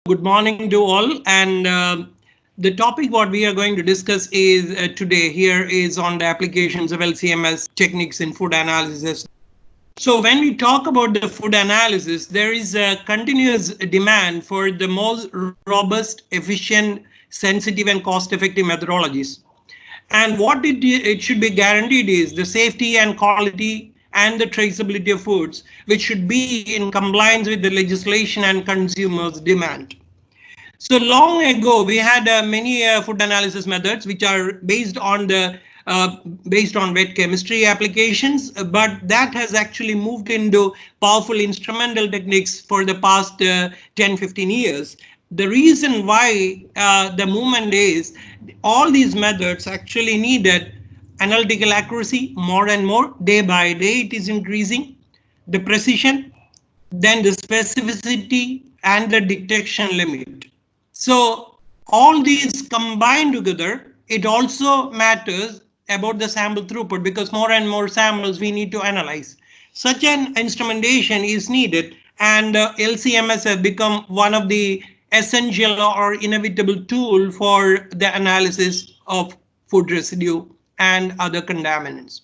Good morning to all, and the topic what we are going to discuss is today here is on the applications of LCMS techniques in food analysis. So when we talk about the food analysis, there is a continuous demand for the most robust, efficient, sensitive, and cost-effective methodologies. And what it should be guaranteed is the safety and quality and the traceability of foods, which should be in compliance with the legislation and consumers' demand. So long ago, we had many food analysis methods which are based on wet chemistry applications, but that has actually moved into powerful instrumental techniques for the past 10-15 years. The reason why the movement is all these methods actually needed analytical accuracy more and more. Day by day it is increasing, the precision, then the specificity and the detection limit. So all these combined together, it also matters about the sample throughput because more and more samples we need to analyze. Such an instrumentation is needed, and LCMS has become one of the essential or inevitable tool for the analysis of food residue and other contaminants.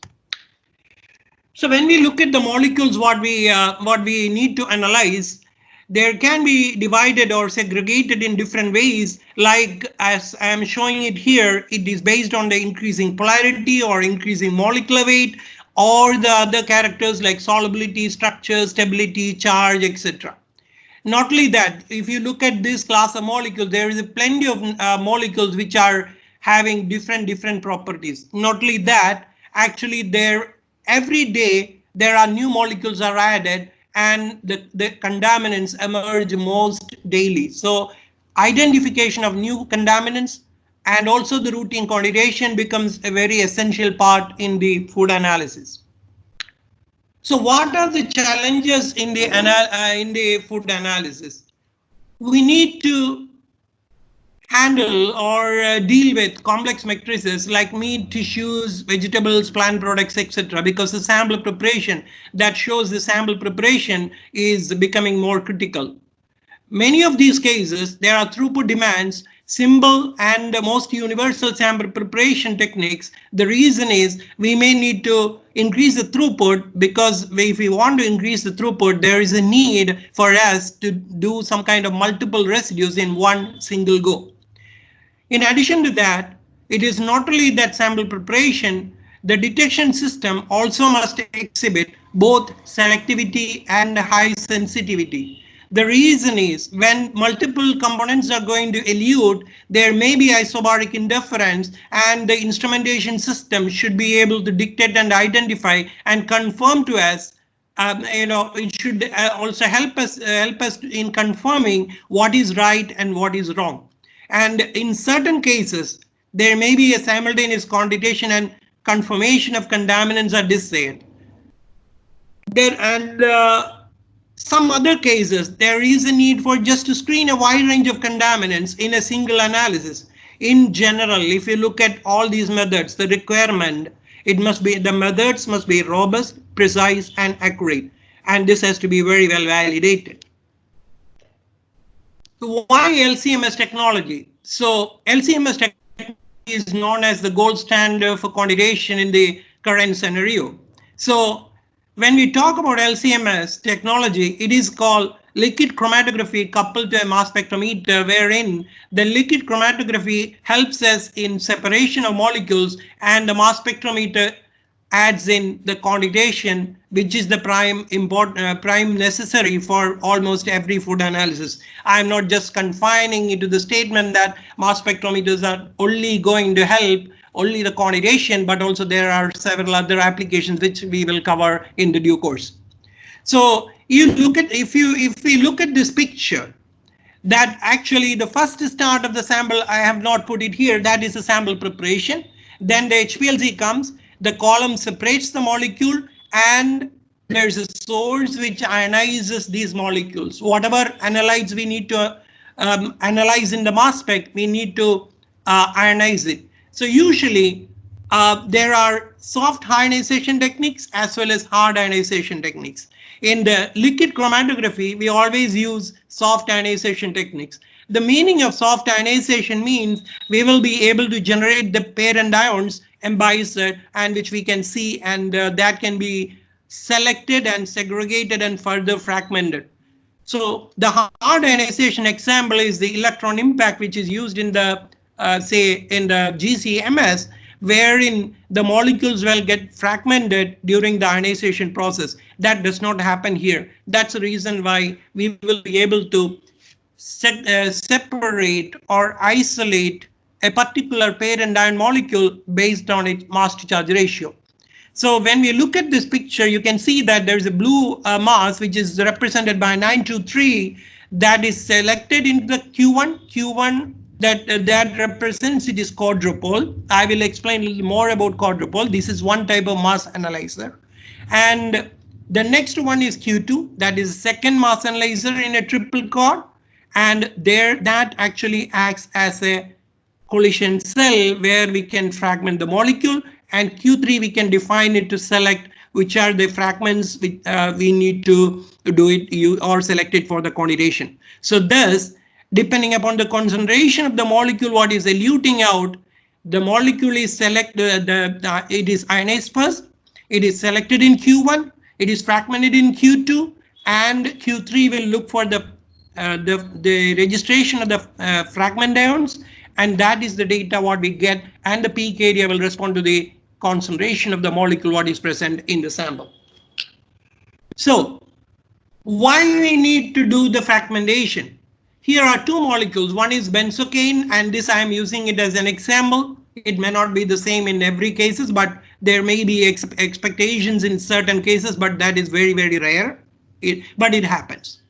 So when we look at the molecules, what we need to analyze, there can be divided or segregated in different ways. Like as I am showing it here, it is based on the increasing polarity or increasing molecular weight, or the other characters like solubility, structure, stability, charge, etc. Not only that, if you look at this class of molecules, there is plenty of molecules which are having different properties. Not only that, actually every day there are new molecules are added and the contaminants emerge most daily. So identification of new contaminants and also the routine quantitation becomes a very essential part in the food analysis. So what are the challenges in the food analysis? We need to handle or deal with complex matrices like meat, tissues, vegetables, plant products, etc. because the sample preparation that shows the sample preparation is becoming more critical. Many of these cases, there are throughput demands, simple and most universal sample preparation techniques. The reason is we may need to increase the throughput because if we want to increase the throughput, there is a need for us to do some kind of multiple residues in one single go. In addition to that, it is not only that sample preparation, the detection system also must exhibit both selectivity and high sensitivity. The reason is when multiple components are going to elute, there may be isobaric interference, and the instrumentation system should be able to dictate and identify and confirm to us. It should also help us in confirming what is right and what is wrong. And in certain cases, there may be a simultaneous quantitation and confirmation of contaminants are desired. Some other cases, there is a need for just to screen a wide range of contaminants in a single analysis. In general, if you look at all these methods, the requirement, the methods must be robust, precise, and accurate. And this has to be very well validated. So why LCMS technology? So LCMS technology is known as the gold standard for quantitation in the current scenario. So when we talk about LCMS technology, it is called liquid chromatography coupled to a mass spectrometer, wherein the liquid chromatography helps us in separation of molecules and the mass spectrometer adds in the quantitation, which is the prime necessary for almost every food analysis. I'm not just confining it to the statement that mass spectrometers are only going to help only the quantitation, but also there are several other applications which we will cover in the due course. So you look at if we look at this picture, that actually the first start of the sample, I have not put it here, that is a sample preparation. Then the HPLC comes, the column separates the molecule, and there's a source which ionizes these molecules. Whatever analytes we need to analyze in the mass spec, we need to ionize it. So usually there are soft ionization techniques as well as hard ionization techniques. In the liquid chromatography, we always use soft ionization techniques. The meaning of soft ionization means we will be able to generate the parent ions embicid and which we can see, and that can be selected and segregated and further fragmented. So the hard ionization example is the electron impact, which is used in the say in the GCMS, wherein the molecules will get fragmented during the ionization process. That does not happen here. That's the reason why we will be able to separate or isolate a particular parent ion molecule based on its mass to charge ratio. So when we look at this picture, you can see that there's a blue mass which is represented by 923 that is selected in the Q1 that represents it is quadrupole. I will explain a little more about quadrupole. This is one type of mass analyzer. And the next one is Q2, that is second mass analyzer in a triple chord. And there that actually acts as a collision cell where we can fragment the molecule, and Q3 we can define it to select which are the fragments which we need to do it or select it for the quantidation. So thus, depending upon the concentration of the molecule what is eluting out, the molecule is selected, it is ionized first, it is selected in Q1, it is fragmented in Q2, and Q3 will look for the registration of the fragment ions, and that is the data what we get, and the peak area will respond to the concentration of the molecule what is present in the sample. So why we need to do the fragmentation? Here are two molecules. One is benzocaine, and this I am using it as an example. It may not be the same in every cases, but there may be expectations in certain cases, but that is very, very rare. But it happens.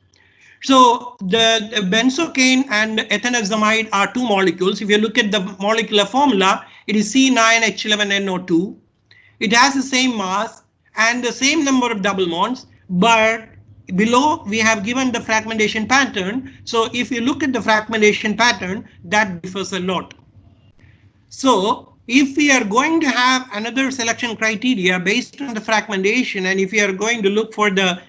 So the benzocaine and ethanazamide are two molecules. If you look at the molecular formula, it is C9H11NO2. It has the same mass and the same number of double bonds, but below we have given the fragmentation pattern. So if you look at the fragmentation pattern, that differs a lot. So if we are going to have another selection criteria based on the fragmentation, and if we are going to look for the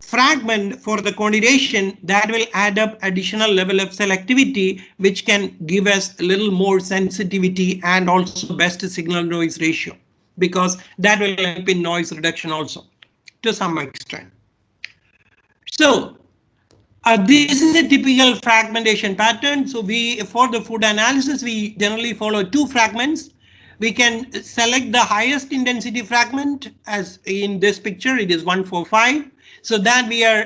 fragment for the quantidation, that will add up additional level of selectivity, which can give us a little more sensitivity and also best signal noise ratio, because that will help in noise reduction also to some extent. So this is a typical fragmentation pattern. So for the food analysis, we generally follow two fragments. We can select the highest intensity fragment, as in this picture it is 145. So that we are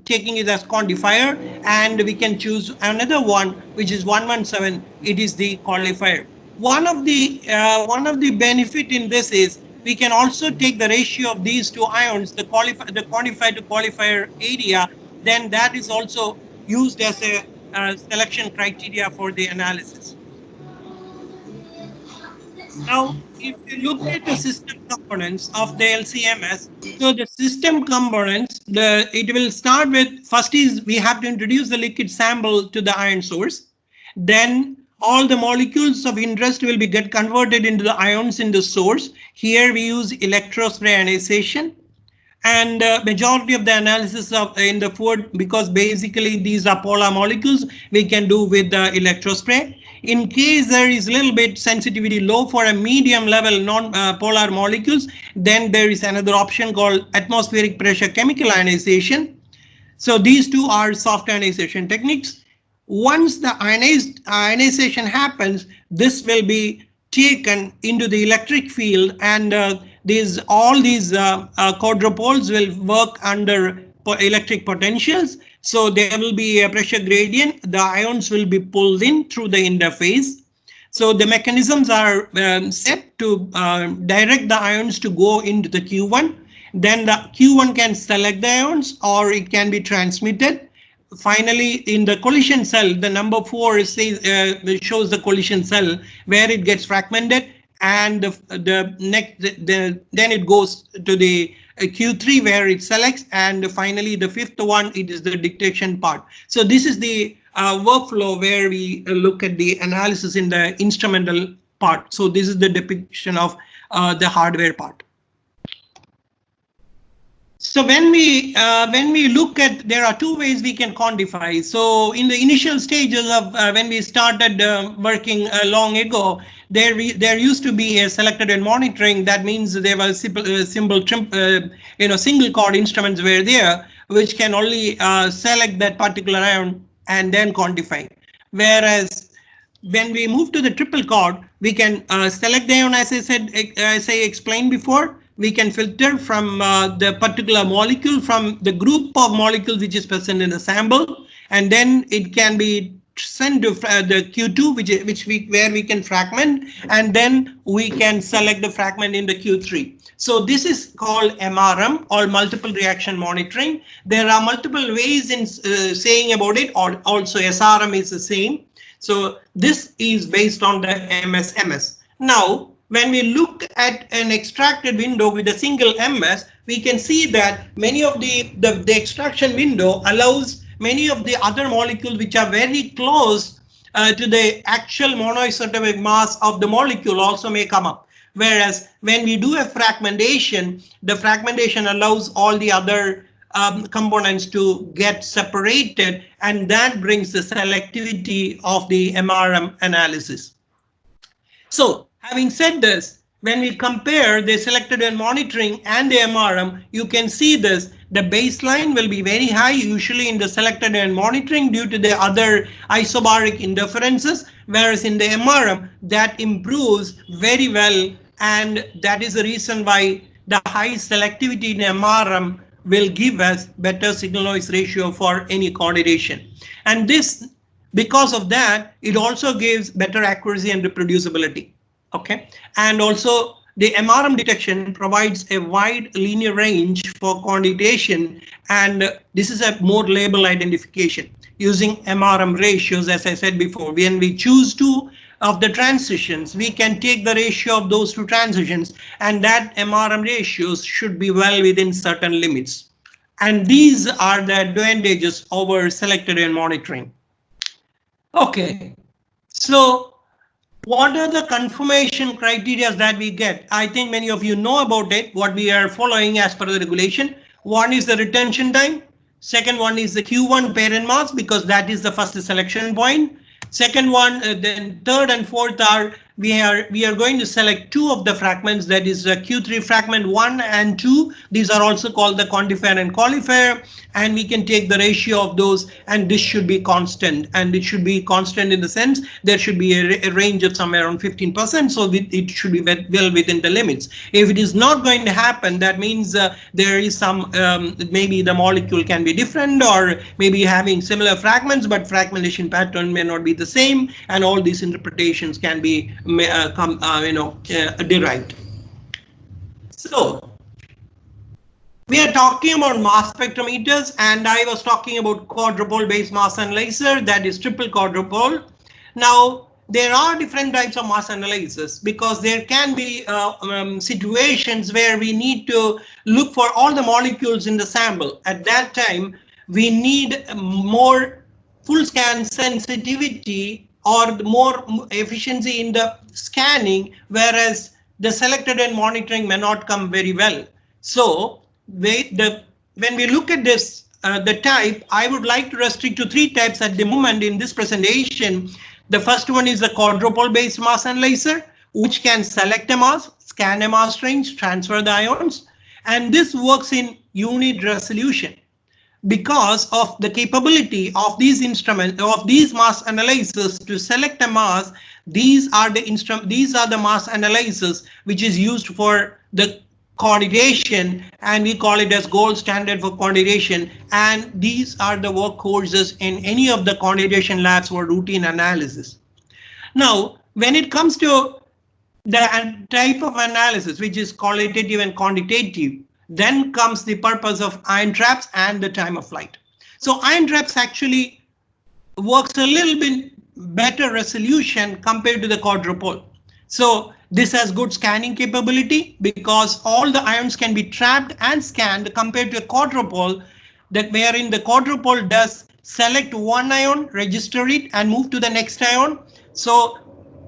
taking it as quantifier, and we can choose another one which is 117. It is the qualifier. One of the benefit in this is we can also take the ratio of these two ions, the quantified to qualifier area. Then that is also used as a selection criteria for the analysis. Now, if you look at the system components of the LCMS, so the system components, it will start with, first is we have to introduce the liquid sample to the ion source. Then all the molecules of interest will be get converted into the ions in the source. Here we use electrospray ionization. And majority of the analysis of in the food, because basically these are polar molecules, we can do with the electrospray. In case there is a little bit sensitivity low for a medium level non-polar molecules, then there is another option called atmospheric pressure chemical ionization. So these two are soft ionization techniques. Once the ionization happens, this will be taken into the electric field, and all these quadrupoles will work under electric potentials. So there will be a pressure gradient. The ions will be pulled in through the interface. So the mechanisms are set to direct the ions to go into the Q1. Then the Q1 can select the ions, or it can be transmitted. Finally, in the collision cell, the number 4 shows the collision cell where it gets fragmented, and then it goes to the Q3 where it selects, and finally the fifth one, it is the detection part. So this is the workflow where we look at the analysis in the instrumental part. So this is the depiction of the hardware part. So when we look at, there are two ways we can quantify. So in the initial stages of when we started working long ago, there used to be a selected and monitoring. That means there was single chord instruments were there, which can only select that particular ion and then quantify. Whereas when we move to the triple chord, we can select the ion, as I said, as I explained before. We can filter from the particular molecule, from the group of molecules which is present in the sample, and then it can be sent to the Q2, where we can fragment, and then we can select the fragment in the Q3. So this is called MRM, or multiple reaction monitoring. There are multiple ways in saying about it, or also SRM is the same. So this is based on the MS. Now, when we look at an extracted window with a single MS, we can see that many of the extraction window allows many of the other molecules which are very close to the actual monoisotopic mass of the molecule also may come up. Whereas when we do a fragmentation, the fragmentation allows all the other components to get separated, and that brings the selectivity of the MRM analysis. So having said this, when we compare the selected and monitoring and the MRM, you can see this. The baseline will be very high, usually in the selected and monitoring, due to the other isobaric interferences, whereas in the MRM that improves very well, and that is the reason why the high selectivity in MRM will give us better signal noise ratio for any coordination. And this, because of that, it also gives better accuracy and reproducibility. Okay, and also the MRM detection provides a wide linear range for quantitation, and this is a more label identification using MRM ratios. As I said before, when we choose two of the transitions, we can take the ratio of those two transitions, and that MRM ratios should be well within certain limits. And these are the advantages over selected and monitoring. Okay, so what are the confirmation criteria that we get? I think many of you know about it, what we are following as per the regulation. One is the retention time. Second one is the Q1 parent mass, because that is the first selection point. Second one, then third and fourth are we are going to select two of the fragments, that is Q3 fragment 1 and 2. These are also called the quantifier and qualifier, and we can take the ratio of those, and this should be constant, and it should be constant in the sense there should be a range of somewhere around 15%, so it should be well within the limits. If it is not going to happen, that means there is some maybe the molecule can be different, or maybe having similar fragments, but fragmentation pattern may not be the same, and all these interpretations can be derived. So we are talking about mass spectrometers, and I was talking about quadrupole based mass analyzer, that is triple quadrupole. Now there are different types of mass analyzers, because there can be situations where we need to look for all the molecules in the sample. At that time, we need more full scan sensitivity or more efficiency in the scanning, whereas the selected and monitoring may not come very well. So when we look at this, the type, I would like to restrict to three types at the moment in this presentation. The first one is the quadrupole based mass analyzer, which can select a mass, scan a mass range, transfer the ions, and this works in unit resolution. Because of the capability of these instruments, of these mass analyzers to select a mass, these are the mass analyzers which is used for the quantization, and we call it as gold standard for quantization, and these are the workhorses in any of the quantization labs for routine analysis. Now, when it comes to the type of analysis, which is qualitative and quantitative, then comes the purpose of ion traps and the time of flight. So ion traps actually works a little bit better resolution compared to the quadrupole. So this has good scanning capability, because all the ions can be trapped and scanned, compared to a quadrupole, that wherein the quadrupole does select one ion, register it, and move to the next ion. So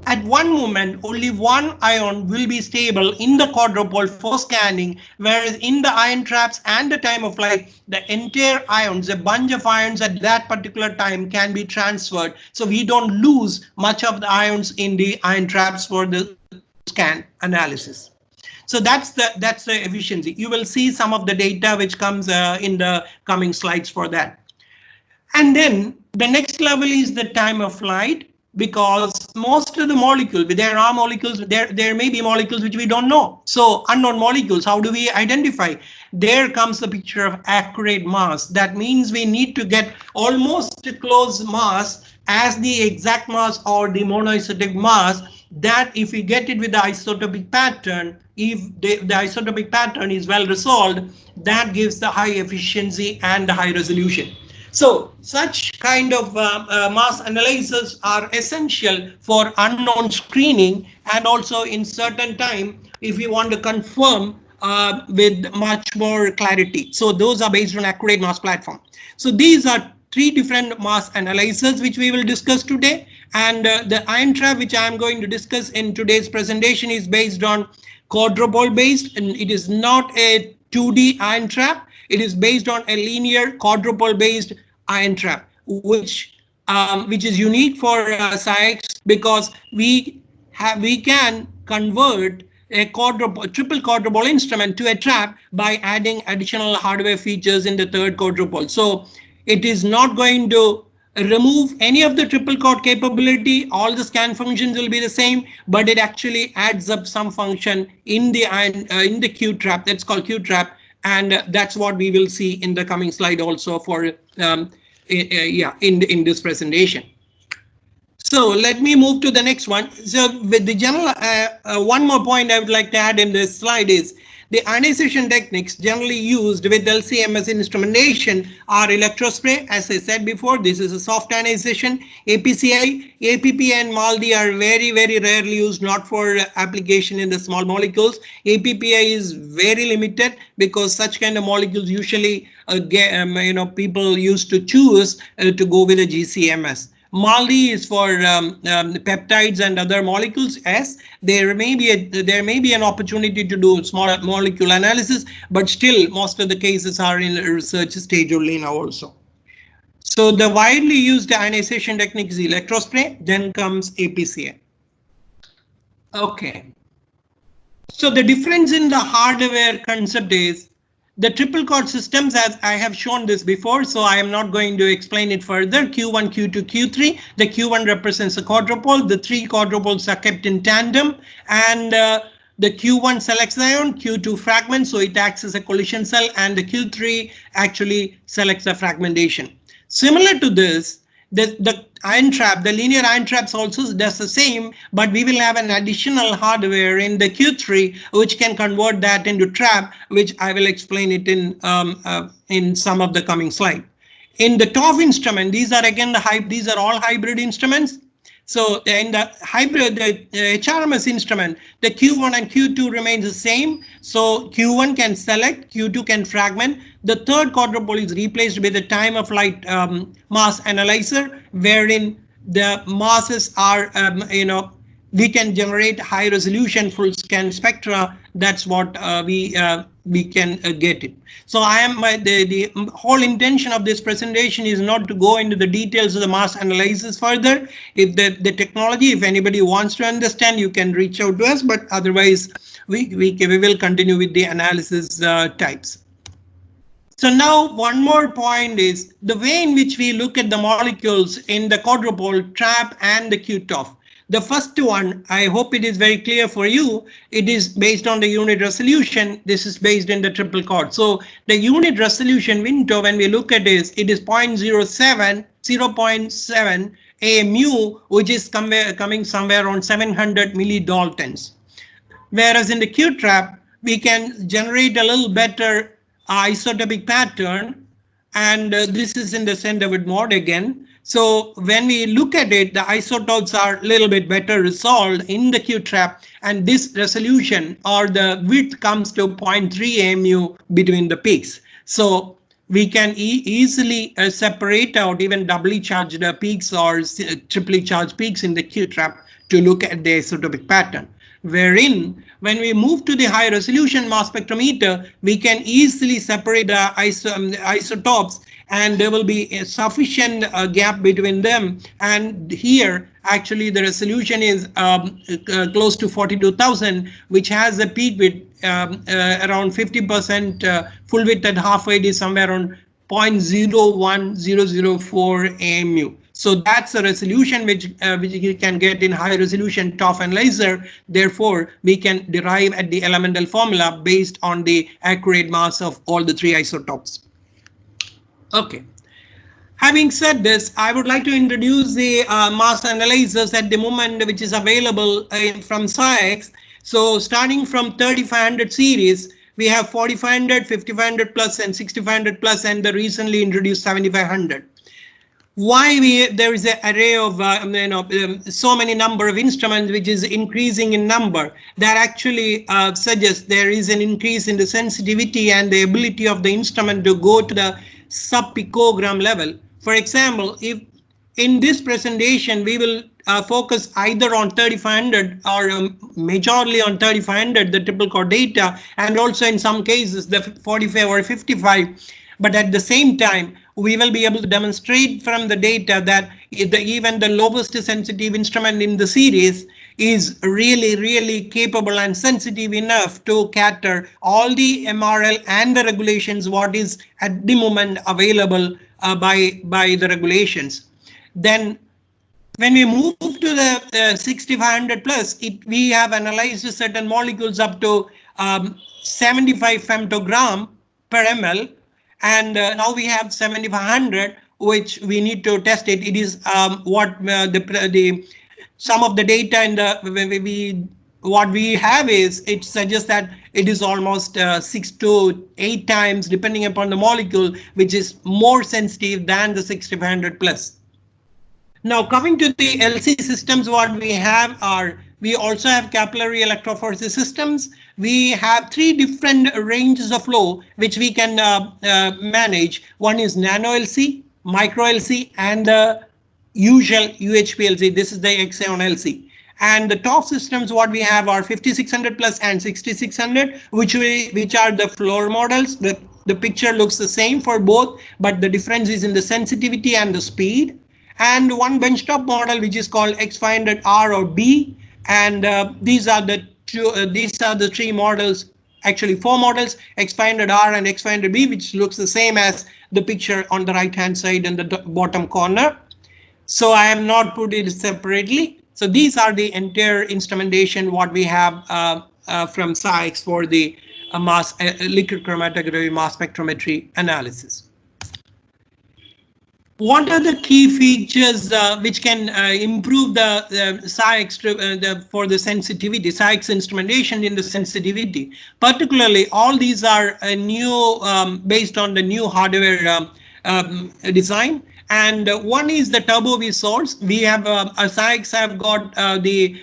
At one moment, only one ion will be stable in the quadrupole for scanning, whereas in the ion traps and the time of flight, the entire ions, a bunch of ions at that particular time can be transferred. So we don't lose much of the ions in the ion traps for the scan analysis. So that's the efficiency. You will see some of the data which comes in the coming slides for that. And then the next level is the time of flight, because most of the molecules, there are molecules, there may be molecules which we don't know. So unknown molecules, how do we identify? There comes the picture of accurate mass. That means we need to get almost close mass as the exact mass or the monoisotopic mass, that if we get it with the isotopic pattern, if the isotopic pattern is well resolved, that gives the high efficiency and the high resolution. So such kind of mass analyzers are essential for unknown screening, and also in certain time if we want to confirm with much more clarity. So those are based on accurate mass platform. So these are three different mass analyzers which we will discuss today, and the ion trap which I am going to discuss in today's presentation is based on quadrupole based, and it is not a 2D ion trap. It is based on a linear quadrupole based ion trap, which is unique for SciEx, because we can convert a triple quadrupole instrument to a trap by adding additional hardware features in the third quadrupole. So it is not going to remove any of the triple quad capability. All the scan functions will be the same, but it actually adds up some function in the Q trap. That's called Q trap, and that's what we will see in the coming slide also for in this presentation. So let me move to the next one. So with the general, one more point I would like to add in this slide is the ionization techniques generally used with LCMS instrumentation are electrospray. As I said before, this is a soft ionization. APCI, APP and MALDI are very, very rarely used, not for application in the small molecules. APPI is very limited because such kind of molecules usually people used to choose to go with a GCMS. MALDI is for peptides and other molecules. Yes, there may be an opportunity to do small molecule analysis, but still most of the cases are in research stage only now also. So the widely used ionization technique is electrospray, then comes APCA. Okay. So the difference in the hardware concept is the triple quad systems, as I have shown this before, so I am not going to explain it further. Q1, Q2, Q3. The Q1 represents a quadrupole. The three quadrupoles are kept in tandem, and the Q1 selects the ion, Q2 fragments, so it acts as a collision cell, and the Q3 actually selects the fragmentation. Similar to this, the ion trap, the linear ion traps also does the same, but we will have an additional hardware in the Q3 which can convert that into trap, which I will explain it in some of the coming slide. In the TOF instrument, these are again these are all hybrid instruments. So in the hybrid, the HRMS instrument, the Q1 and Q2 remains the same. So Q1 can select, Q2 can fragment. The third quadrupole is replaced with a time of flight mass analyzer, wherein the masses are, we can generate high resolution full scan spectra. That's what we can get it. So the whole intention of this presentation is not to go into the details of the mass analysis further. If the technology, if anybody wants to understand, you can reach out to us, but otherwise we will continue with the analysis types. So now one more point is the way in which we look at the molecules in the quadrupole trap and the QTOF. The first one, I hope it is very clear for you. It is based on the unit resolution. This is based in the triple quad. So the unit resolution window, when we look at this, it is 0.7 AMU, which is coming somewhere around 700 millidaltons. Whereas in the Q trap, we can generate a little better isotopic pattern, and this is in the Sandwood mode again. So when we look at it, the isotopes are a little bit better resolved in the Q trap, and this resolution or the width comes to 0.3 AMU between the peaks. So we can easily separate out even doubly charged peaks or triply charged peaks in the Q trap to look at the isotopic pattern, wherein when we move to the high resolution mass spectrometer, we can easily separate the isotopes, and there will be a sufficient gap between them. And here actually the resolution is close to 42,000, which has a peak with around 50%, full width at half weight is somewhere around 0.01004 AMU. So that's a resolution which you can get in high resolution TOF analyzer. Therefore, we can derive at the elemental formula based on the accurate mass of all the three isotopes. Okay. Having said this, I would like to introduce the mass analyzers at the moment, which is available from SciEx. So starting from 3500 series, we have 4500, 5500 plus, and 6500 plus, and the recently introduced 7500. Why there is an array of so many number of instruments which is increasing in number? That actually suggests there is an increase in the sensitivity and the ability of the instrument to go to the sub-picogram level. For example, if in this presentation we will focus either on 3500 or majorly on 3500, the triple core data, and also in some cases the 45 or 55. But at the same time, we will be able to demonstrate from the data that even the lowest sensitive instrument in the series is really capable and sensitive enough to cater all the MRL and the regulations what is at the moment available by the regulations. Then when we move to the 6500 plus, we have analyzed certain molecules up to 75 femtogram per ml. And now we have 7500, which we need to test it. It is what some of the data in the what we have is it suggests that it is almost 6 to 8 times, depending upon the molecule, which is more sensitive than the 6500 plus. Now coming to the LC systems, what we have are, we also have capillary electrophoresis systems. We have 3 different ranges of flow which we can manage. One is nano LC, micro LC, and the usual UHPLC. This is the Exxon LC. And the top systems what we have are 5600 plus and 6600, which are the floor models. The picture looks the same for both, but the difference is in the sensitivity and the speed. And one benchtop model which is called X500R or B. And these are the 3 models, actually 4 models, X500R and X500B, which looks the same as the picture on the right hand side in the bottom corner. So I have not put it separately. So these are the entire instrumentation what we have from SciEx for the liquid chromatography mass spectrometry analysis. What are the key features which can improve the SciEx for the sensitivity, SciEx instrumentation in the sensitivity? Particularly, all these are new based on the new hardware design. And one is the Turbo V source. We have SciEx have got the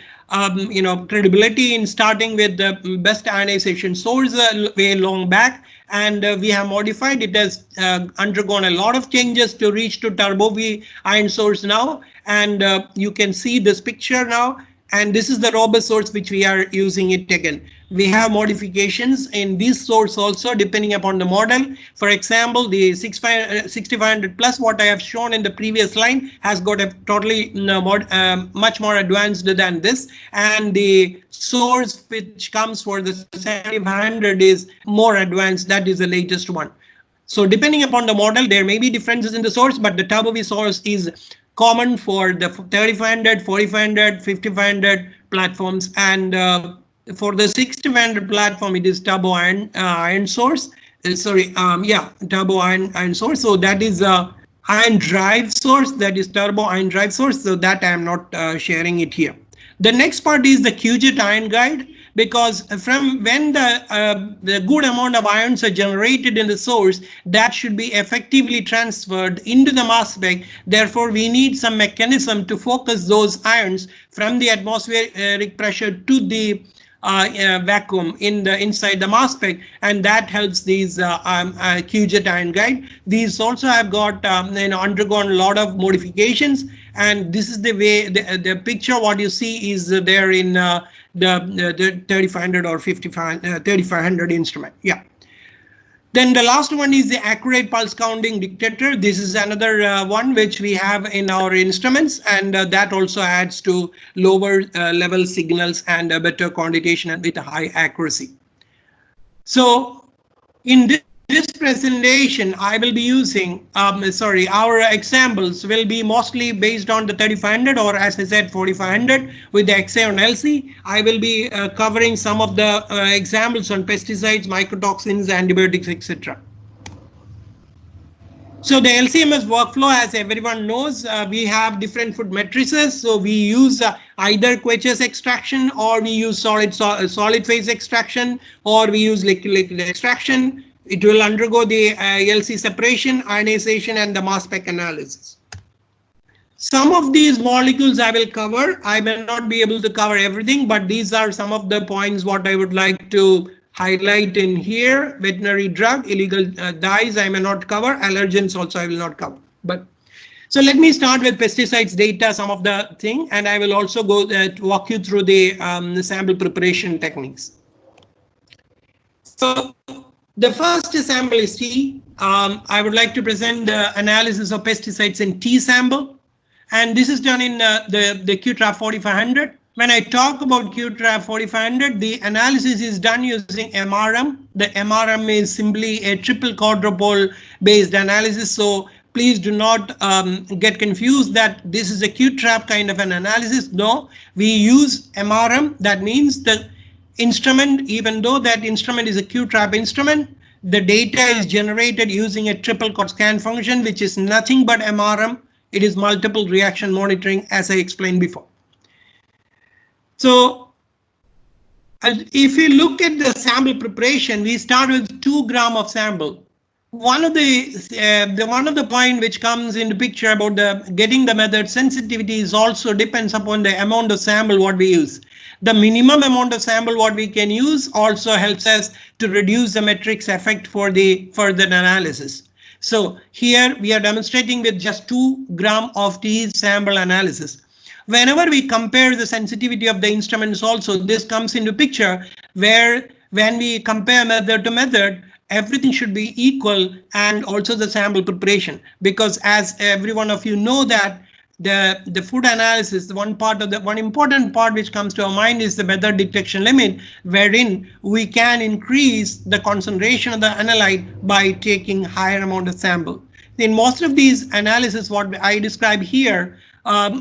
credibility in starting with the best ionization source way long back. And we have modified it, has undergone a lot of changes to reach to Turbo V ion source now. And you can see this picture now. And this is the robust source which we are using it again. We have modifications in this source also depending upon the model. For example, the 6500 plus what I have shown in the previous line has got a totally much more advanced than this. And the source which comes for the 7500 is more advanced. That is the latest one. So depending upon the model, there may be differences in the source, but the Turbo V source is common for the 3500, 4500, 5500 platforms, and for the 6500 platform, it is turbo iron source. Turbo iron source. So that is iron drive source. That is turbo iron drive source. So that I am not sharing it here. The next part is the QJet ion guide, because from when the good amount of ions are generated in the source, that should be effectively transferred into the mass spec. Therefore, we need some mechanism to focus those ions from the atmospheric pressure to the vacuum inside the mass spec, and that helps these QJet ion guide. These also have got undergone a lot of modifications, And this is the way the picture what you see is there in the 3500 or 3500 instrument. Yeah. Then the last one is the accurate pulse counting detector. This is another one which we have in our instruments, and that also adds to lower level signals and a better quantitation and with a high accuracy. So in this presentation, I will be using, our examples will be mostly based on the 3500 or as I said 4500 with the XA on LC. I will be covering some of the examples on pesticides, mycotoxins, antibiotics, etc. So the Lcms workflow, as everyone knows, we have different food matrices. So we use either quenches extraction, or we use solid phase extraction, or we use liquid extraction. It will undergo the LC separation, ionization, and the mass spec analysis. Some of these molecules I will cover. I may not be able to cover everything, but these are some of the points what I would like to highlight in here. Veterinary drug, illegal dyes I may not cover. Allergens also I will not cover. But so let me start with pesticides data, some of the thing, and I will also go walk you through the sample preparation techniques. So the first sample is T. I would like to present the analysis of pesticides in T sample. And this is done in the QTRAP 4500. When I talk about QTRAP 4500, the analysis is done using MRM. The MRM is simply a triple quadrupole based analysis. So please do not get confused that this is a QTRAP kind of an analysis. No, we use MRM. That means the instrument, even though that instrument is a QTRAP instrument, the data is generated using a triple quad scan function, which is nothing but MRM. It is multiple reaction monitoring, as I explained before. So if you look at the sample preparation, we start with 2 grams of sample. One of the point which comes into picture about the getting the method sensitivity is also depends upon the amount of sample what we use. The minimum amount of sample what we can use also helps us to reduce the matrix effect for the further analysis. So here we are demonstrating with just 2 grams of T sample analysis. Whenever we compare the sensitivity of the instruments also, this comes into picture where when we compare method to method, everything should be equal, and also the sample preparation, because as every one of you know that the food analysis, the one important part which comes to our mind is the method detection limit, wherein we can increase the concentration of the analyte by taking higher amount of sample. In most of these analysis, what I describe here,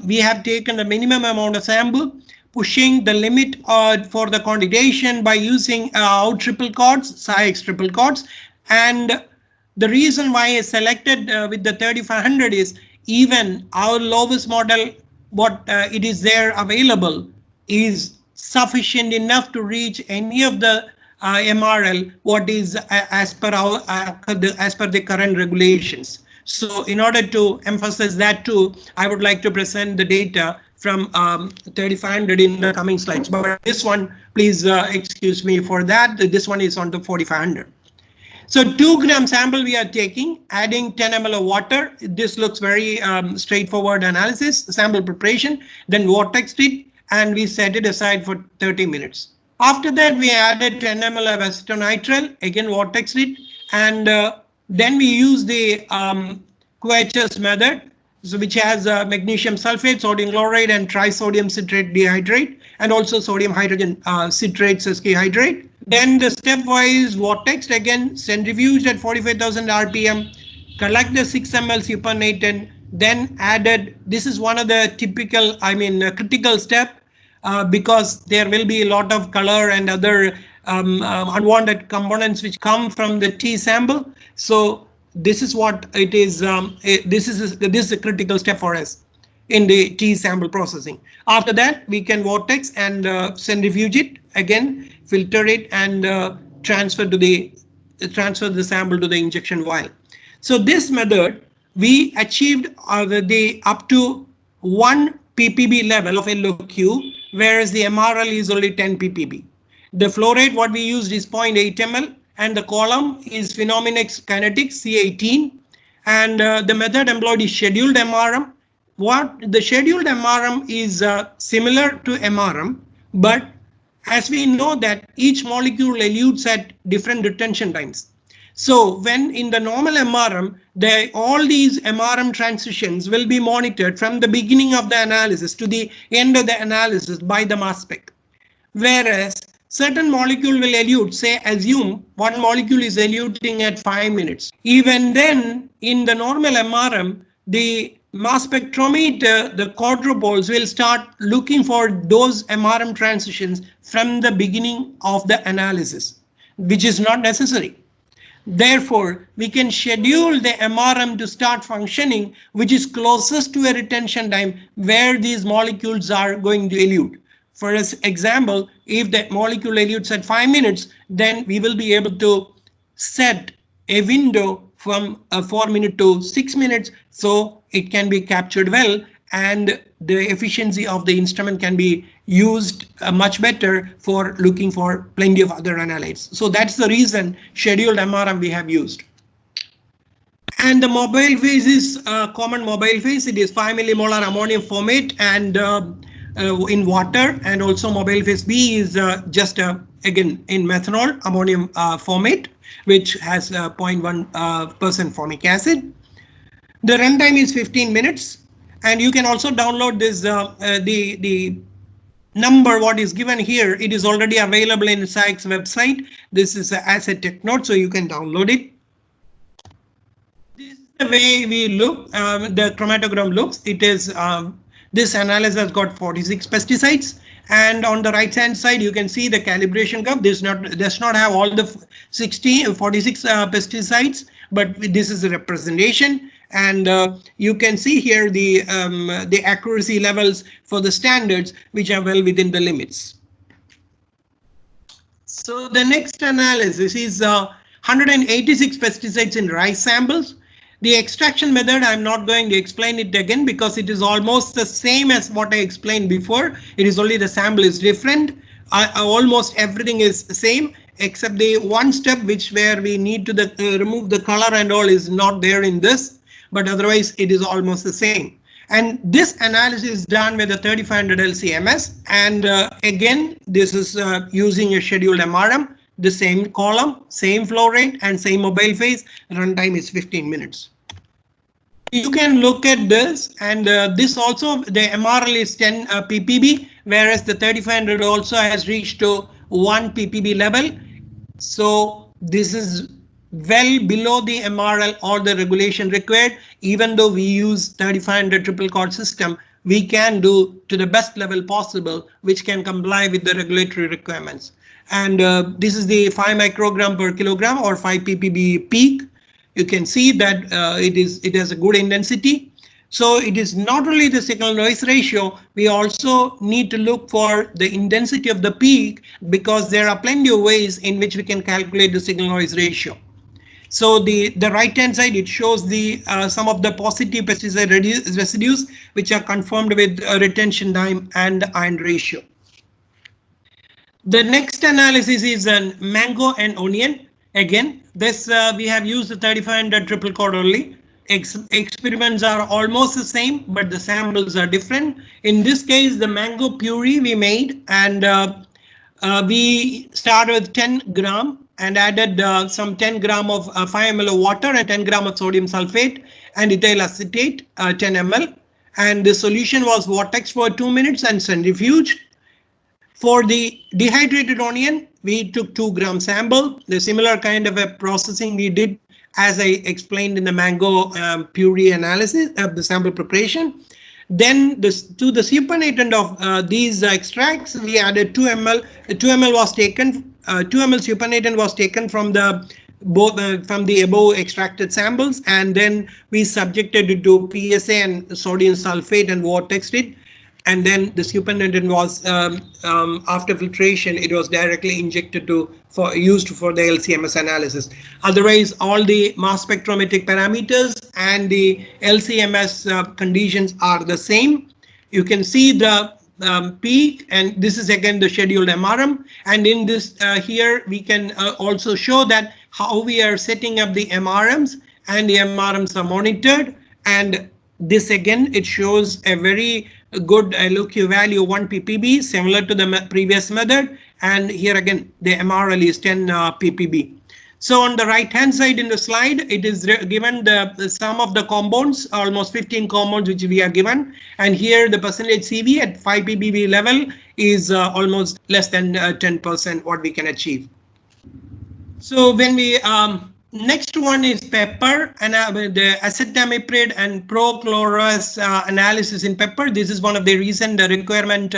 we have taken the minimum amount of sample, pushing the limit for the quantitation by using out triple quads, SciX triple quads. And the reason why I selected with the 3500 is even our lowest model, what it is there available, is sufficient enough to reach any of the MRL what is as per the current regulations. So in order to emphasize that too, I would like to present the data from 3500 in the coming slides. But this one, please excuse me for that. This one is on the 4500. So 2 gram sample we are taking, adding 10 ml of water. This looks very straightforward analysis, sample preparation, then vortexed it, and we set it aside for 30 minutes. After that, we added 10 ml of acetonitrile, again vortexed it, and then we use the quenches method, so which has magnesium sulfate, sodium chloride, and trisodium citrate dehydrate, and also sodium hydrogen citrate sesquihydrate. Then the stepwise vortex, again centrifuged at 45,000 RPM, collect the 6 ml supernatant, then added. This is one of the typical, critical step because there will be a lot of color and other unwanted components which come from the T sample. So this is what it is. This is a critical step for us in the T sample processing. After that, we can vortex and centrifuge it again, filter it, and transfer the sample to the injection vial. So this method we achieved the up to 1 ppb level of LOQ, whereas the MRL is only 10 ppb. The flow rate what we used is 0.8 ml, and the column is Phenomenex Kinetics C18, and the method employed is scheduled MRM. what the scheduled MRM is similar to MRM, but as we know that each molecule elutes at different retention times. So when in the normal MRM, all these MRM transitions will be monitored from the beginning of the analysis to the end of the analysis by the mass spec. Whereas certain molecule will elute, say assume one molecule is eluting at 5 minutes. Even then, in the normal MRM, the mass spectrometer, the quadrupoles will start looking for those MRM transitions from the beginning of the analysis, which is not necessary. Therefore, we can schedule the MRM to start functioning, which is closest to a retention time where these molecules are going to elute. For example, if the molecule elutes at 5 minutes, then we will be able to set a window from 4 minutes to 6 minutes, so it can be captured well and the efficiency of the instrument can be used much better for looking for plenty of other analytes. So that's the reason scheduled MRM we have used. And the mobile phase is common mobile phase. It is 5 millimolar ammonium formate and in water, and also mobile phase B is just again in methanol ammonium formate, which has 0.1% formic acid. The runtime is 15 minutes, and you can also download this the number what is given here. It is already available in SciEx website. This is as a tech note, so you can download it. This is the way we look. The chromatogram looks. It is this analysis has got 46 pesticides, and on the right hand side you can see the calibration curve. This does not have all the 46 pesticides, but this is a representation, and you can see here the accuracy levels for the standards, which are well within the limits. So the next analysis is 186 pesticides in rice samples. The extraction method, I'm not going to explain it again because it is almost the same as what I explained before. It is only the sample is different. Almost everything is the same except the one step where we need to remove the color and all is not there in this, but otherwise it is almost the same. And this analysis is done with the 3500 LCMS, and again this is using a scheduled MRM. The same column, same flow rate, and same mobile phase. Runtime is 15 minutes. You can look at this, and this also the MRL is 10 ppb, whereas the 3500 also has reached to 1 ppb level. So this is well below the MRL or the regulation required. Even though we use 3500 triple chord system, we can do to the best level possible, which can comply with the regulatory requirements. And this is the 5 microgram per kilogram or 5 ppb peak. You can see that it has a good intensity. So it is not only the signal noise ratio, we also need to look for the intensity of the peak, because there are plenty of ways in which we can calculate the signal noise ratio. So the right hand side, it shows the some of the positive pesticide residues which are confirmed with retention time and iron ratio. The next analysis is on mango and onion. Again, this we have used the 3500 triple chord only. Experiments are almost the same, but the samples are different. In this case, the mango puree we made, and we started with 10 gram and added some 10 gram of 5 ml of water and 10 gram of sodium sulfate and ethyl acetate 10 ml. And the solution was vortex for 2 minutes and centrifuge. For the dehydrated onion, we took 2 gram sample. The similar kind of a processing we did as I explained in the mango puree analysis of the sample preparation. Then to the supernatant of these extracts, we added 2 ml. 2 ml was taken. 2 ml supernatant was taken from the from the above extracted samples, and then we subjected it to PSA and sodium sulfate and vortexed it. And then the supernatant was after filtration, it was directly injected used for the LCMS analysis. Otherwise, all the mass spectrometric parameters and the LCMS conditions are the same. You can see the peak, and this is again the scheduled MRM. And in this here, we can also show that how we are setting up the MRMs, and the MRMs are monitored, and This again, it shows a very good LOQ value 1 ppb, similar to the previous method. And here again, the MRL is 10 ppb. So on the right hand side in the slide, it is given the sum of the compounds, almost 15 compounds which we are given. And here the percentage CV at 5 ppb level is almost less than 10% what we can achieve. So when we next one is pepper and the acetamiprid and prochlorus analysis in pepper. This is one of the recent requirement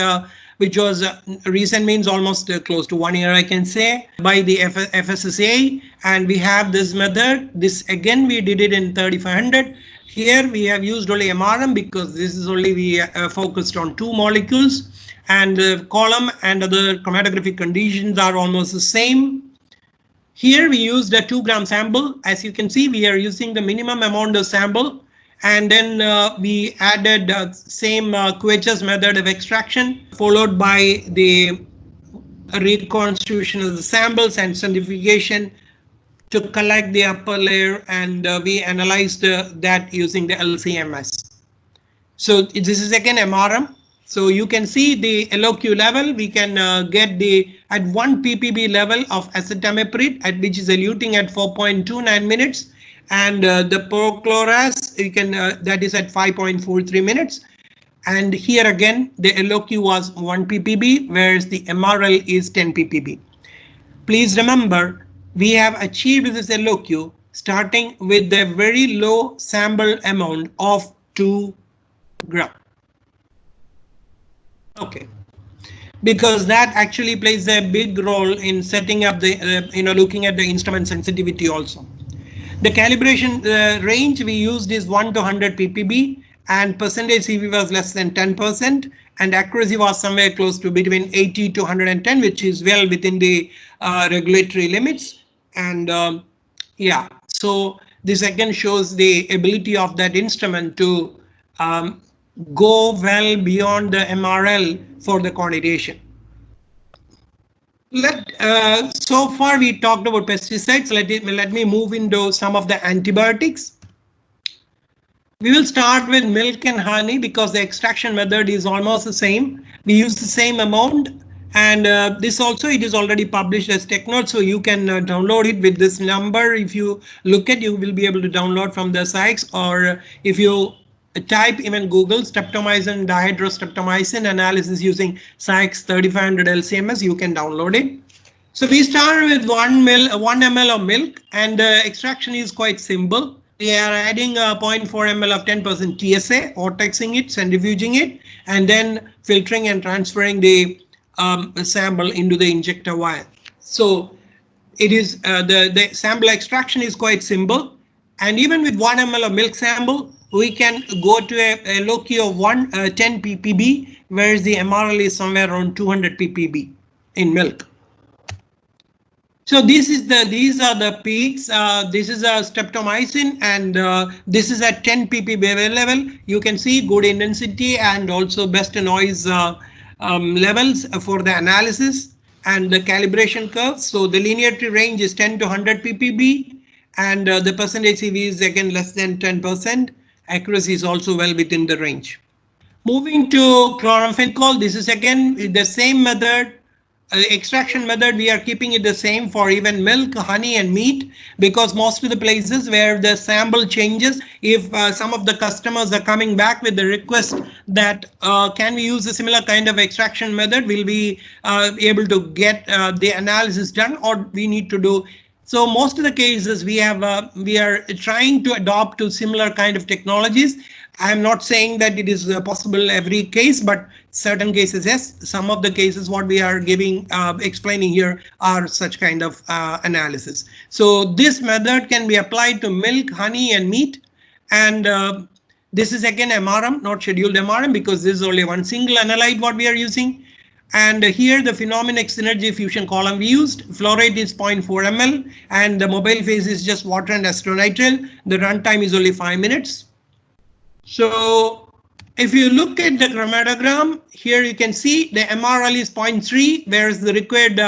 which was recent means almost close to 1 year I can say by the FSSA, and we have this method. This again we did it in 3500. Here we have used only MRM because this is only we focused on 2 molecules, and the column and other chromatographic conditions are almost the same. Here we used a 2 gram sample. As you can see, we are using the minimum amount of sample, and then we added same Quechas method of extraction, followed by the reconstitution of the samples and centrifugation to collect the upper layer, and we analyzed that using the LCMS. So this is again MRM. So you can see the LOQ level. We can get the at 1 ppb level of acetamiprid, at which is eluting at 4.29 minutes, and the prochlorus you can that is at 5.43 minutes. And here again the LOQ was 1 ppb, whereas the MRL is 10 ppb. Please remember, we have achieved this LOQ starting with the very low sample amount of 2 gram. Okay, because that actually plays a big role in setting up the looking at the instrument sensitivity also. The calibration range we used is 1 to 100 ppb, and percentage CV was less than 10%, and accuracy was somewhere close to between 80 to 110, which is well within the regulatory limits. And yeah, so this again shows the ability of that instrument to go well beyond the MRL for the quantitation. So far we talked about pesticides. Let me move into some of the antibiotics. We will start with milk and honey because the extraction method is almost the same. We use the same amount, and this also it is already published as TechNote, so you can download it with this number. If you look at, you will be able to download from the sites, or if you type even Google streptomycin dihydrostreptomycin analysis using SAIX 3500 LCMS, you can download it. So we start with 1 ml of milk, and the extraction is quite simple. We are adding 0.4 ml of 10% TSA, vortexing it, centrifuging it, and then filtering and transferring the sample into the injector vial. So it is the sample extraction is quite simple, and even with 1 ml of milk sample, we can go to a LOQ of 10 ppb, whereas the MRL is somewhere around 200 ppb in milk. So these are the peaks. This is a streptomycin, and this is at 10 ppb level. You can see good intensity and also best noise levels for the analysis and the calibration curve. So the linearity range is 10 to 100 ppb, and the percentage CV is again less than 10%. Accuracy is also well within the range. Moving to chloramphenicol, this is again the same method. Extraction method, we are keeping it the same for even milk, honey and meat, because most of the places where the sample changes, if some of the customers are coming back with the request that can we use a similar kind of extraction method, will we able to get the analysis done, or we need to do. So most of the cases we are trying to adopt to similar kind of technologies. I am not saying that it is possible every case, but certain cases, yes. Some of the cases what we are giving, explaining here are such kind of analysis. So this method can be applied to milk, honey and meat. And this is again MRM, not scheduled MRM, because this is only one single analyte what we are using. And here the phenomenic synergy fusion column we used. Flow rate is 0.4 ml, and the mobile phase is just water and acetonitrile. The runtime is only 5 minutes. So if you look at the chromatogram, here you can see the MRL is 0.3, whereas the required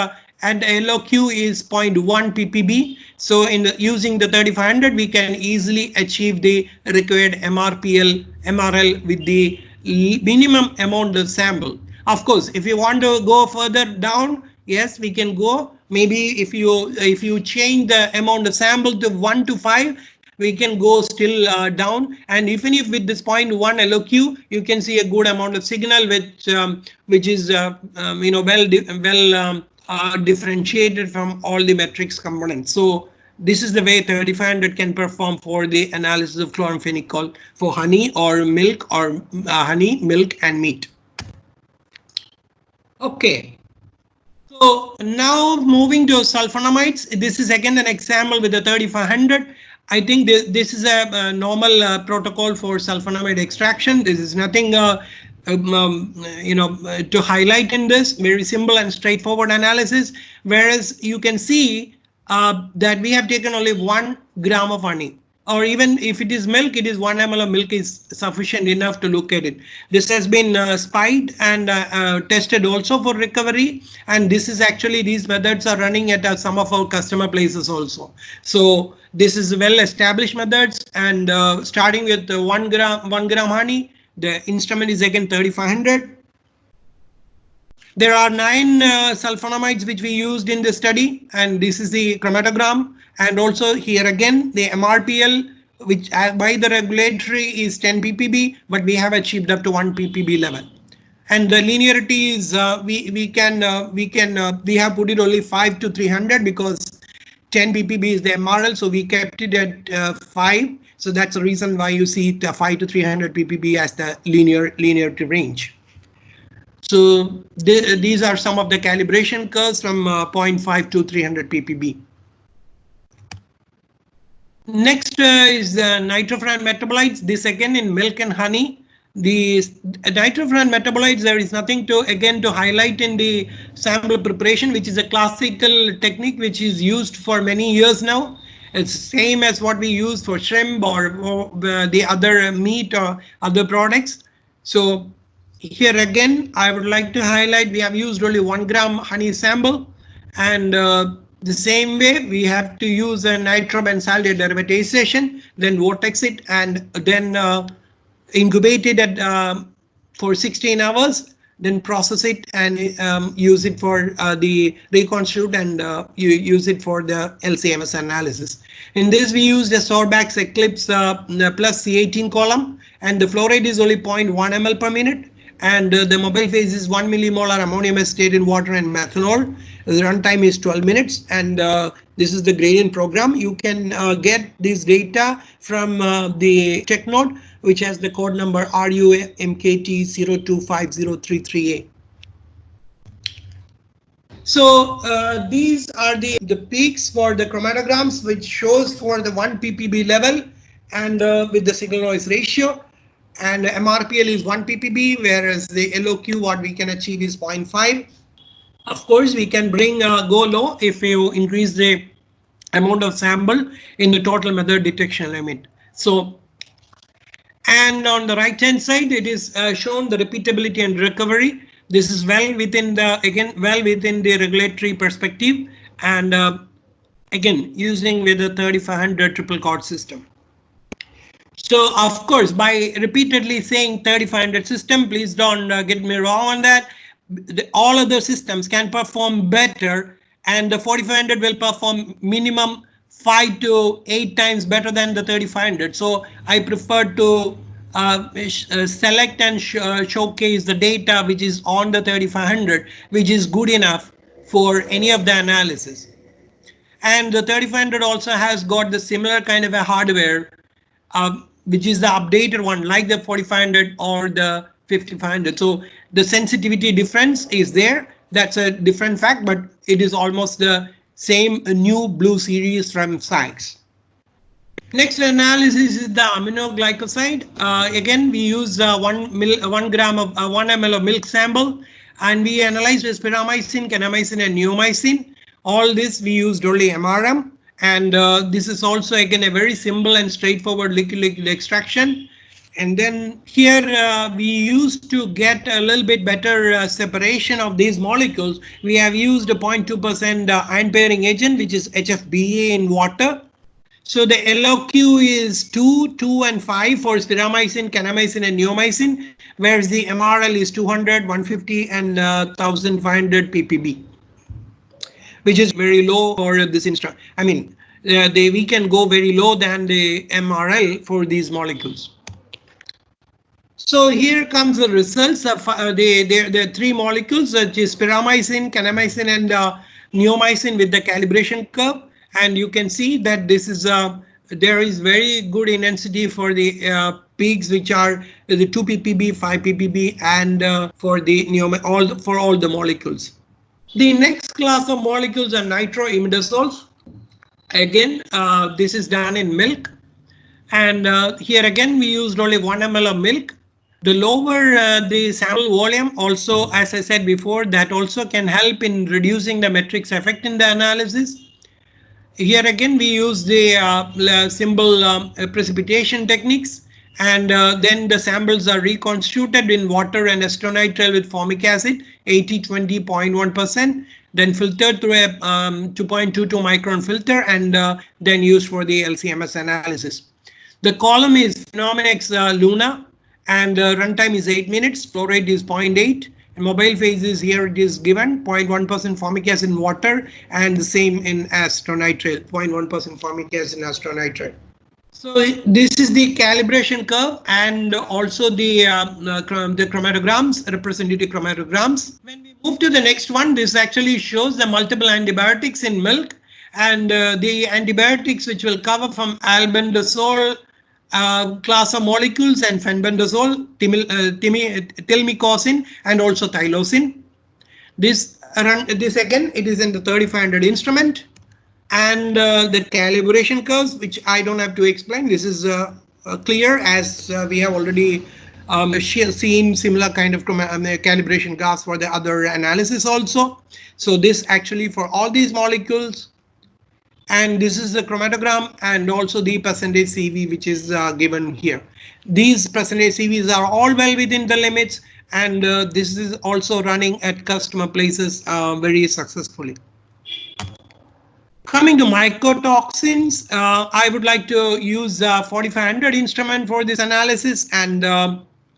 and LOQ is 0.1 ppb. So using the 3500, we can easily achieve the required MRL with the minimum amount of sample. Of course, if you want to go further down, yes, we can go. Maybe if you change the amount of sample to 1 to 5, we can go still down. And even if with this 0.1 LOQ, you can see a good amount of signal, which is differentiated from all the metrics components. So this is the way 3500 can perform for the analysis of chloramphenicol for honey or milk, or honey, milk, and meat. Okay. So now moving to sulfonamides, this is again an example with the 3500. I think this is a normal protocol for sulfonamide extraction. This is nothing to highlight in this. Very simple and straightforward analysis. Whereas you can see that we have taken only 1 gram of honey, or even if it is milk, it is 1 ml of milk is sufficient enough to look at it. This has been spied and tested also for recovery, and this is actually, these methods are running at some of our customer places also. So this is well established methods, and starting with 1 gram honey, the instrument is again 3500. There are 9 sulfonamides which we used in the study, and this is the chromatogram. And also here again the MRPL, which by the regulatory is 10 ppb, but we have achieved up to 1 ppb level. And the linearity is we have put it only 5 to 300 because 10 ppb is the MRL, so we kept it at 5. So that's the reason why you see it 5 to 300 ppb as the linearity range. So these are some of the calibration curves from 0.5 to 300 ppb. Next is the nitroframe metabolites. This again in milk and honey. The nitroframe metabolites, there is nothing to highlight in the sample preparation, which is a classical technique which is used for many years now. It's same as what we use for shrimp or the other meat or other products. So here again, I would like to highlight we have used only 1 gram honey sample, and the same way we have to use a nitrobenzaldehyde derivatization, then vortex it, and then incubate it for 16 hours, then process it and use it for the reconstitute, and you use it for the LCMS analysis. In this we used a Sorbax Eclipse plus C18 column, and the flow rate is only 0.1 ml per minute. And the mobile phase is 1 millimolar ammonium acetate in water and methanol. The runtime is 12 minutes, and this is the gradient program. You can get this data from the tech node, which has the code number RUMKT025033A. So these are the peaks for the chromatograms, which shows for the 1 ppb level, and with the signal noise ratio. And MRPL is 1 ppb, whereas the LOQ what we can achieve is 0.5. Of course, we can go low if you increase the amount of sample in the total method detection limit. So, and on the right hand side, it is shown the repeatability and recovery. This is well within the regulatory perspective, and again using with the 3500 triple chord system. So of course, by repeatedly saying 3500 system, please don't get me wrong on that. All other systems can perform better, and the 4500 will perform minimum 5 to 8 times better than the 3500. So I prefer to select and showcase the data which is on the 3500, which is good enough for any of the analysis. And the 3500 also has got the similar kind of a hardware, which is the updated one, like the 4500 or the 5500. So the sensitivity difference is there. That's a different fact, but it is almost the same new blue series from Sykes. Next analysis is the amino glycoside. Again, we use 1 gram of 1 ml of milk sample, and we analyzed spiramycin, kanamycin, and neomycin. All this we used only MRM. And this is also again a very simple and straightforward liquid extraction. And then here we used to get a little bit better separation of these molecules. We have used a 0.2% ion pairing agent, which is HFBA in water. So the LOQ is 2, 2 and 5 for spiramycin, kanamycin and neomycin, whereas the MRL is 200, 150 and 1500 ppb, which is very low for this instrument. I mean, we can go very low than the MRL for these molecules. So here comes the results of the three molecules, which is spiramycin, kanamycin and neomycin with the calibration curve. And you can see that this is there is very good intensity for the peaks, which are the 2 ppb, 5 ppb, and for the for all the molecules. The next class of molecules are Nitro Imidazoles. Again, this is done in milk, and here again we used only 1 ml of milk. The lower the sample volume also, as I said before, that also can help in reducing the matrix effect in the analysis. Here again we use the simple precipitation techniques, and then the samples are reconstituted in water and acetonitrile with formic acid 80-20.1%, then filtered through a 2.22 micron filter, and then used for the LCMS analysis. The column is Phenomenex Luna, and runtime is 8 minutes, flow rate is 0.8, and mobile phase is here it is given 0.1% formic acid in water, and the same in acetonitrile, 0.1% formic acid in acetonitrile. So this is the calibration curve, and also the chromatograms, representative chromatograms. When we move to the next one, this actually shows the multiple antibiotics in milk, and the antibiotics which will cover from albendazole class of molecules and fenbendazole, tilmicocin, and also thylocin. This again, it is in the 3500 instrument, and the calibration curves, which I don't have to explain. This is clear, as we have already seen similar kind of calibration graphs for the other analysis also. So this actually for all these molecules. And this is the chromatogram and also the percentage CV, which is given here. These percentage CVs are all well within the limits, and this is also running at customer places very successfully. Coming to mycotoxins, I would like to use 4500 instrument for this analysis, and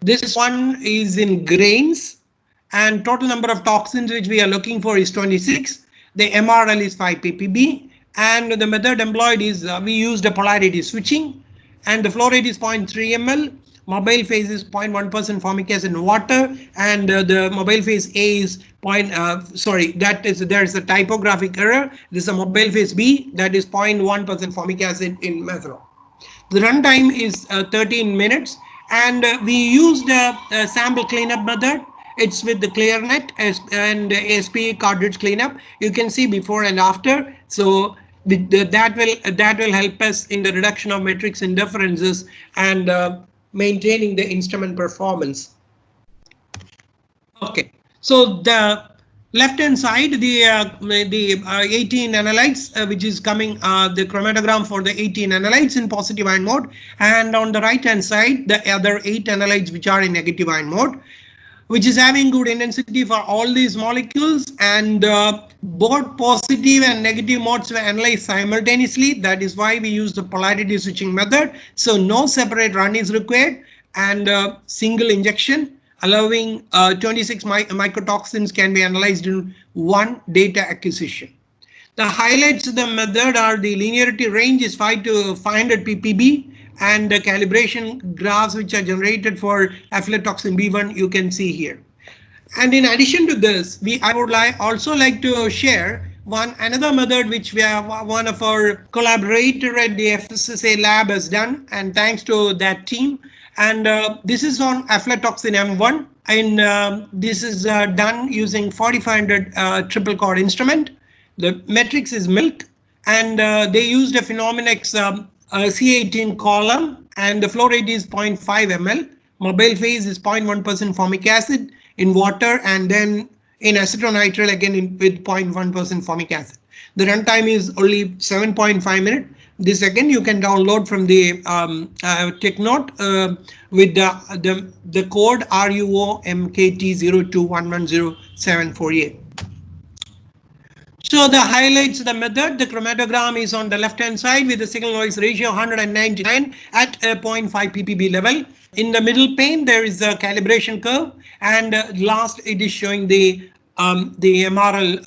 this one is in grains, and total number of toxins which we are looking for is 26. The MRL is 5 ppb. And the method employed is we used a polarity switching, and the flow rate is 0.3 ml. Mobile phase is 0.1% formic acid in water, and the mobile phase A is there is a typographic error. This is a mobile phase B, that is 0.1% formic acid in methanol. The runtime is 13 minutes, and we used a sample cleanup method. It's with the ClearNet and ASP cartridge cleanup. You can see before and after. So that will help us in the reduction of matrix interferences and maintaining the instrument performance. Okay, so the left hand side, the 18 analytes, which is coming the chromatogram for the 18 analytes in positive ion mode, and on the right hand side the other 8 analytes which are in negative ion mode, which is having good intensity for all these molecules, and both positive and negative modes were analyzed simultaneously. That is why we use the polarity switching method. So no separate run is required, and single injection allowing 26 mycotoxins can be analyzed in one data acquisition. The highlights of the method are the linearity range is 5 to 500 ppb, and the calibration graphs which are generated for aflatoxin B1 you can see here. And in addition to this, I would also like to share another method which we have one of our collaborator at the FSSA lab has done, and thanks to that team. And this is on aflatoxin M1, and this is done using 4500 triple chord instrument. The matrix is milk, and they used a Phenomenex C18 column, and the flow rate is 0.5 ml. Mobile phase is 0.1% formic acid in water, and then in acetonitrile again with 0.1% formic acid. The runtime is only 7.5 minutes. This again you can download from the TechNote with the code RUOMKT02110748. So the highlights the method. The chromatogram is on the left hand side with the signal noise ratio 199 at a 0.5 ppb level. In the middle pane there is a calibration curve, and last it is showing the MRM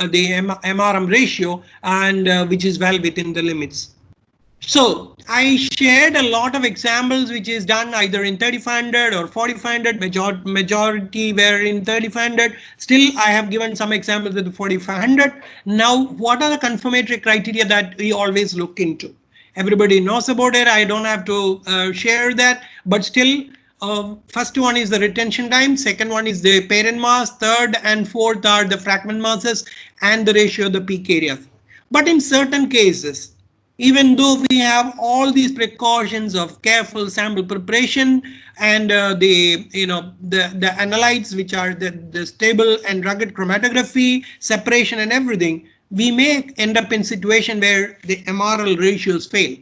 ratio, and which is well within the limits. So I shared a lot of examples which is done either in 3500 or 4500. Majority were in 3500. Still I have given some examples with the 4500. Now what are the confirmatory criteria that we always look into? Everybody knows about it. I don't have to share that, but still first one is the retention time, second one is the parent mass, third and fourth are the fragment masses and the ratio of the peak areas. But in certain cases, even though we have all these precautions of careful sample preparation and the analytes, which are the stable and rugged chromatography, separation and everything, we may end up in situation where the MRL ratios fail.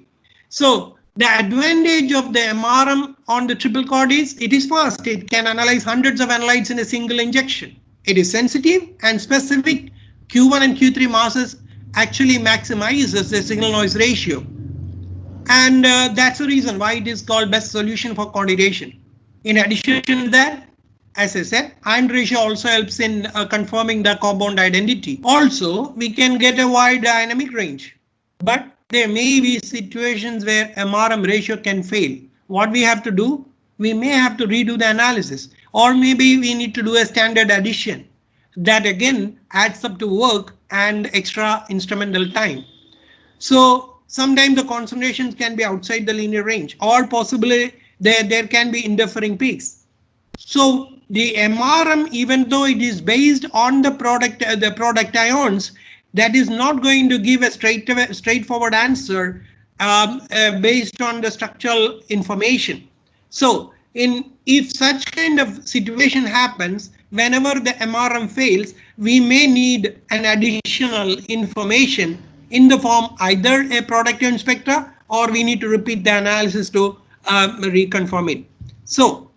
So the advantage of the MRM on the triple chord is it is fast. It can analyze hundreds of analytes in a single injection. It is sensitive and specific. Q1 and Q3 masses actually maximizes the signal noise ratio, and that's the reason why it is called best solution for quantidation. In addition to that, as I said, ion ratio also helps in confirming the compound identity. Also, we can get a wide dynamic range, but there may be situations where MRM ratio can fail. What we have to do, we may have to redo the analysis, or maybe we need to do a standard addition. That again adds up to work and extra instrumental time. So sometimes the concentrations can be outside the linear range, or possibly there can be interfering peaks. So the MRM, even though it is based on the product ions, that is not going to give a straightforward answer based on the structural information. So if such kind of situation happens, whenever the MRM fails, we may need an additional information in the form either a product ion spectra, or we need to repeat the analysis to reconfirm it. So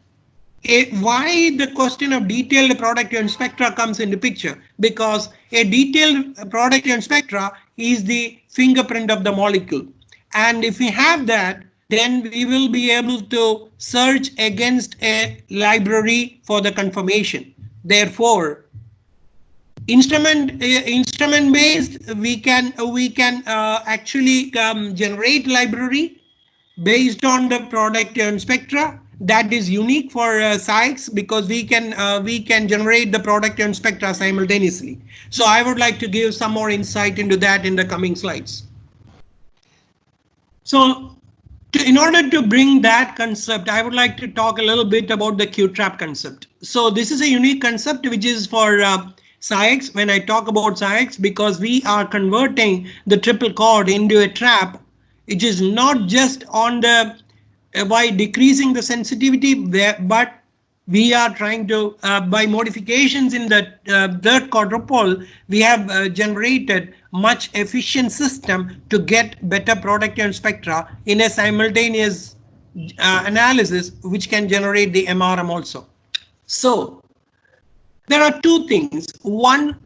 why the question of detailed product ion spectra comes into picture? Because a detailed product ion spectra is the fingerprint of the molecule, and if we have that, then we will be able to search against a library for the confirmation. Therefore, instrument based, we can actually generate library based on the product ion spectra. That is unique for SciEx, because we can generate the product ion spectra simultaneously. So I would like to give some more insight into that in the coming slides. So in order to bring that concept, I would like to talk a little bit about the Q-trap concept. So this is a unique concept which is for SciEx. When I talk about SciEx, because we are converting the triple chord into a trap, it is not just on the by decreasing the sensitivity, but we are trying to by modifications in the third quadrupole, we have generated much efficient system to get better product ion spectra in a simultaneous analysis, which can generate the MRM also. So there are two things. One,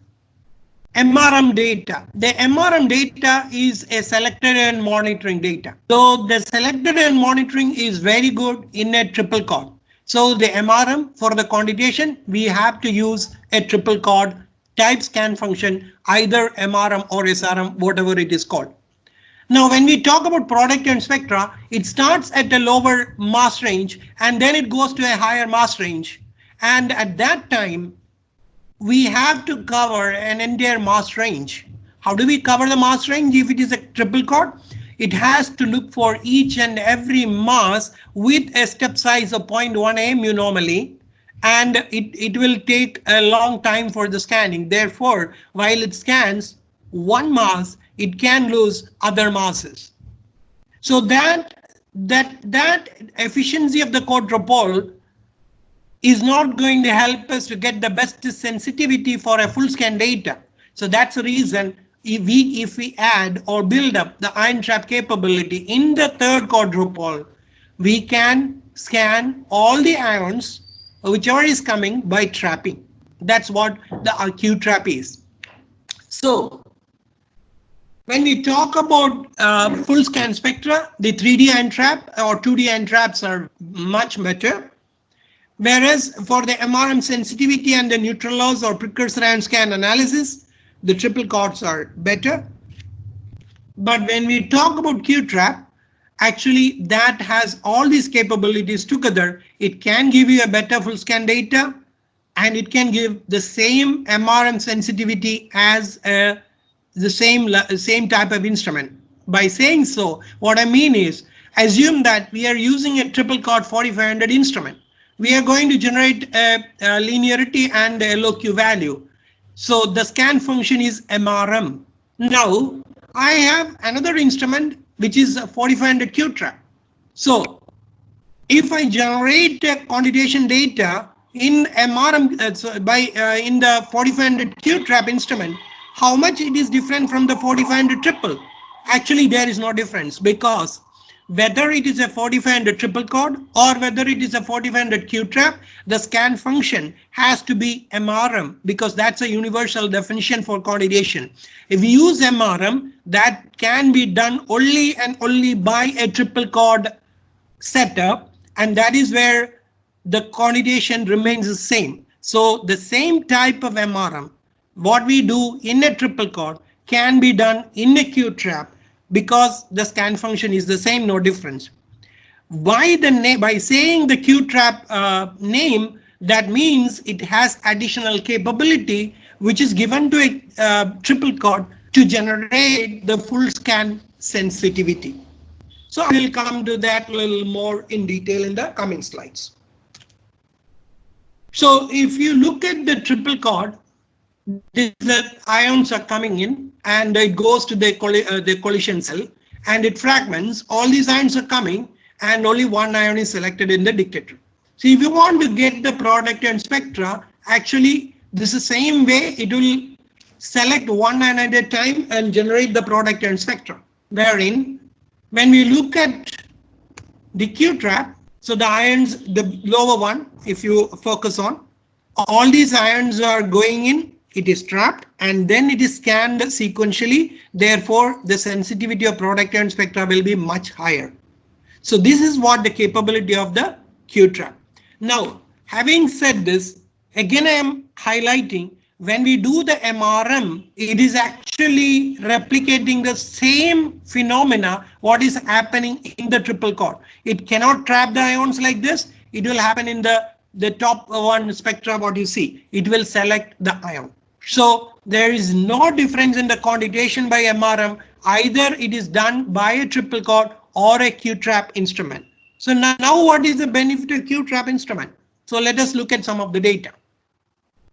MRM data. The MRM data is a selected and monitoring data. So the selected and monitoring is very good in a triple chord. So the MRM for the quantitation, we have to use a triple chord type scan function, either MRM or SRM, whatever it is called. Now, when we talk about product ion spectra, it starts at a lower mass range and then it goes to a higher mass range. And at that time, we have to cover an entire mass range. How do we cover the mass range if it is a triple chord? It has to look for each and every mass with a step size of 0.1 mu normally, and it will take a long time for the scanning. Therefore, while it scans one mass, it can lose other masses. So that efficiency of the quadrupole is not going to help us to get the best sensitivity for a full scan data. So that's the reason if we add or build up the ion trap capability in the third quadrupole, we can scan all the ions, whichever is coming, by trapping. That's what the Q trap is. So when we talk about full scan spectra, the 3D ion trap or 2D ion traps are much better. Whereas for the MRM sensitivity and the neutral loss or precursor ion scan analysis, the triple quads are better. But when we talk about Q-trap, actually that has all these capabilities together. It can give you a better full scan data, and it can give the same MRM sensitivity as the same type of instrument. By saying so, what I mean is, assume that we are using a triple quad 4500 instrument. We are going to generate a linearity and a LOQ value. So the scan function is MRM. Now I have another instrument which is a 4500 Q-trap. So if I generate quantitation data in MRM in the 4500 Q-trap instrument, how much it is different from the 4500 triple? Actually, there is no difference, because whether it is a 4500 triple quad or whether it is a 4500 Q-trap, the scan function has to be MRM, because that's a universal definition for quantitation. If we use MRM, that can be done only and only by a triple quad setup, and that is where the quantitation remains the same. So the same type of MRM, what we do in a triple quad, can be done in a Q-trap, because the scan function is the same, no difference. By saying the Q-trap name, that means it has additional capability which is given to a triple quad to generate the full scan sensitivity. So I will come to that a little more in detail in the coming slides. So if you look at the triple quad, the ions are coming in and it goes to the collision cell and it fragments. All these ions are coming and only one ion is selected in the dictator. So if you want to get the product and spectra, actually this is the same way. It will select one ion at a time and generate the product and spectra. Wherein when we look at the Q-trap, so the ions, the lower one, if you focus on, all these ions are going in, it is trapped, and then it is scanned sequentially. Therefore, the sensitivity of product and spectra will be much higher. So this is what the capability of the Q-trap. Now, having said this, again I am highlighting, when we do the MRM, it is actually replicating the same phenomena what is happening in the triple quad. It cannot trap the ions like this. It will happen in the top one spectra, what you see. It will select the ion. So there is no difference in the quantitation by MRM. Either it is done by a triple quad or a Q-trap instrument. So now what is the benefit of Q-trap instrument? So let us look at some of the data.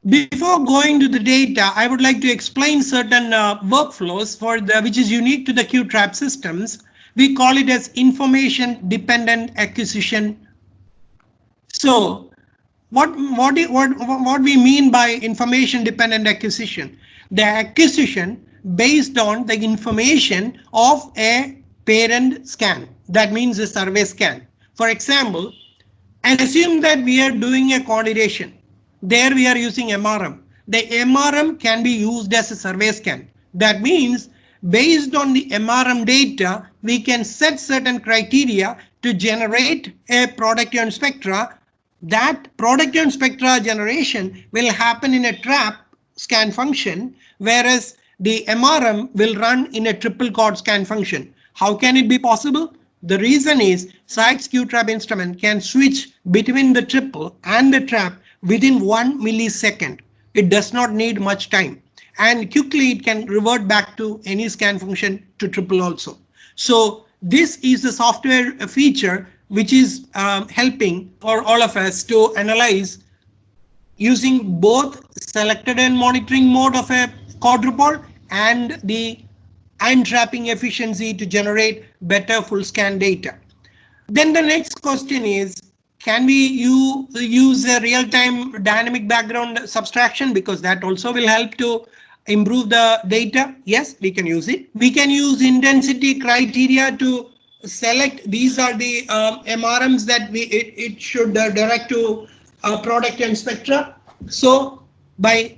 Before going to the data, I would like to explain certain workflows which is unique to the Q-trap systems. We call it as information dependent acquisition. So what we mean by information dependent acquisition? The acquisition based on the information of a parent scan. That means a survey scan. For example, and assume that we are doing a quantitation. There we are using MRM. The MRM can be used as a survey scan. That means based on the MRM data, we can set certain criteria to generate a product ion spectra. That product ion spectra generation will happen in a trap scan function, whereas the MRM will run in a triple quad scan function. How can it be possible? The reason is Sykes Q-trap instrument can switch between the triple and the trap within 1 millisecond. It does not need much time, and quickly it can revert back to any scan function to triple also. So this is the software feature which is helping for all of us to analyze using both selected and monitoring mode of a quadrupole and the ion trapping efficiency to generate better full scan data. Then the next question is, can we use a real-time dynamic background subtraction? Because that also will help to improve the data? Yes, we can use it. We can use intensity criteria to select. These are the MRMs that it should direct to product and spectra. So by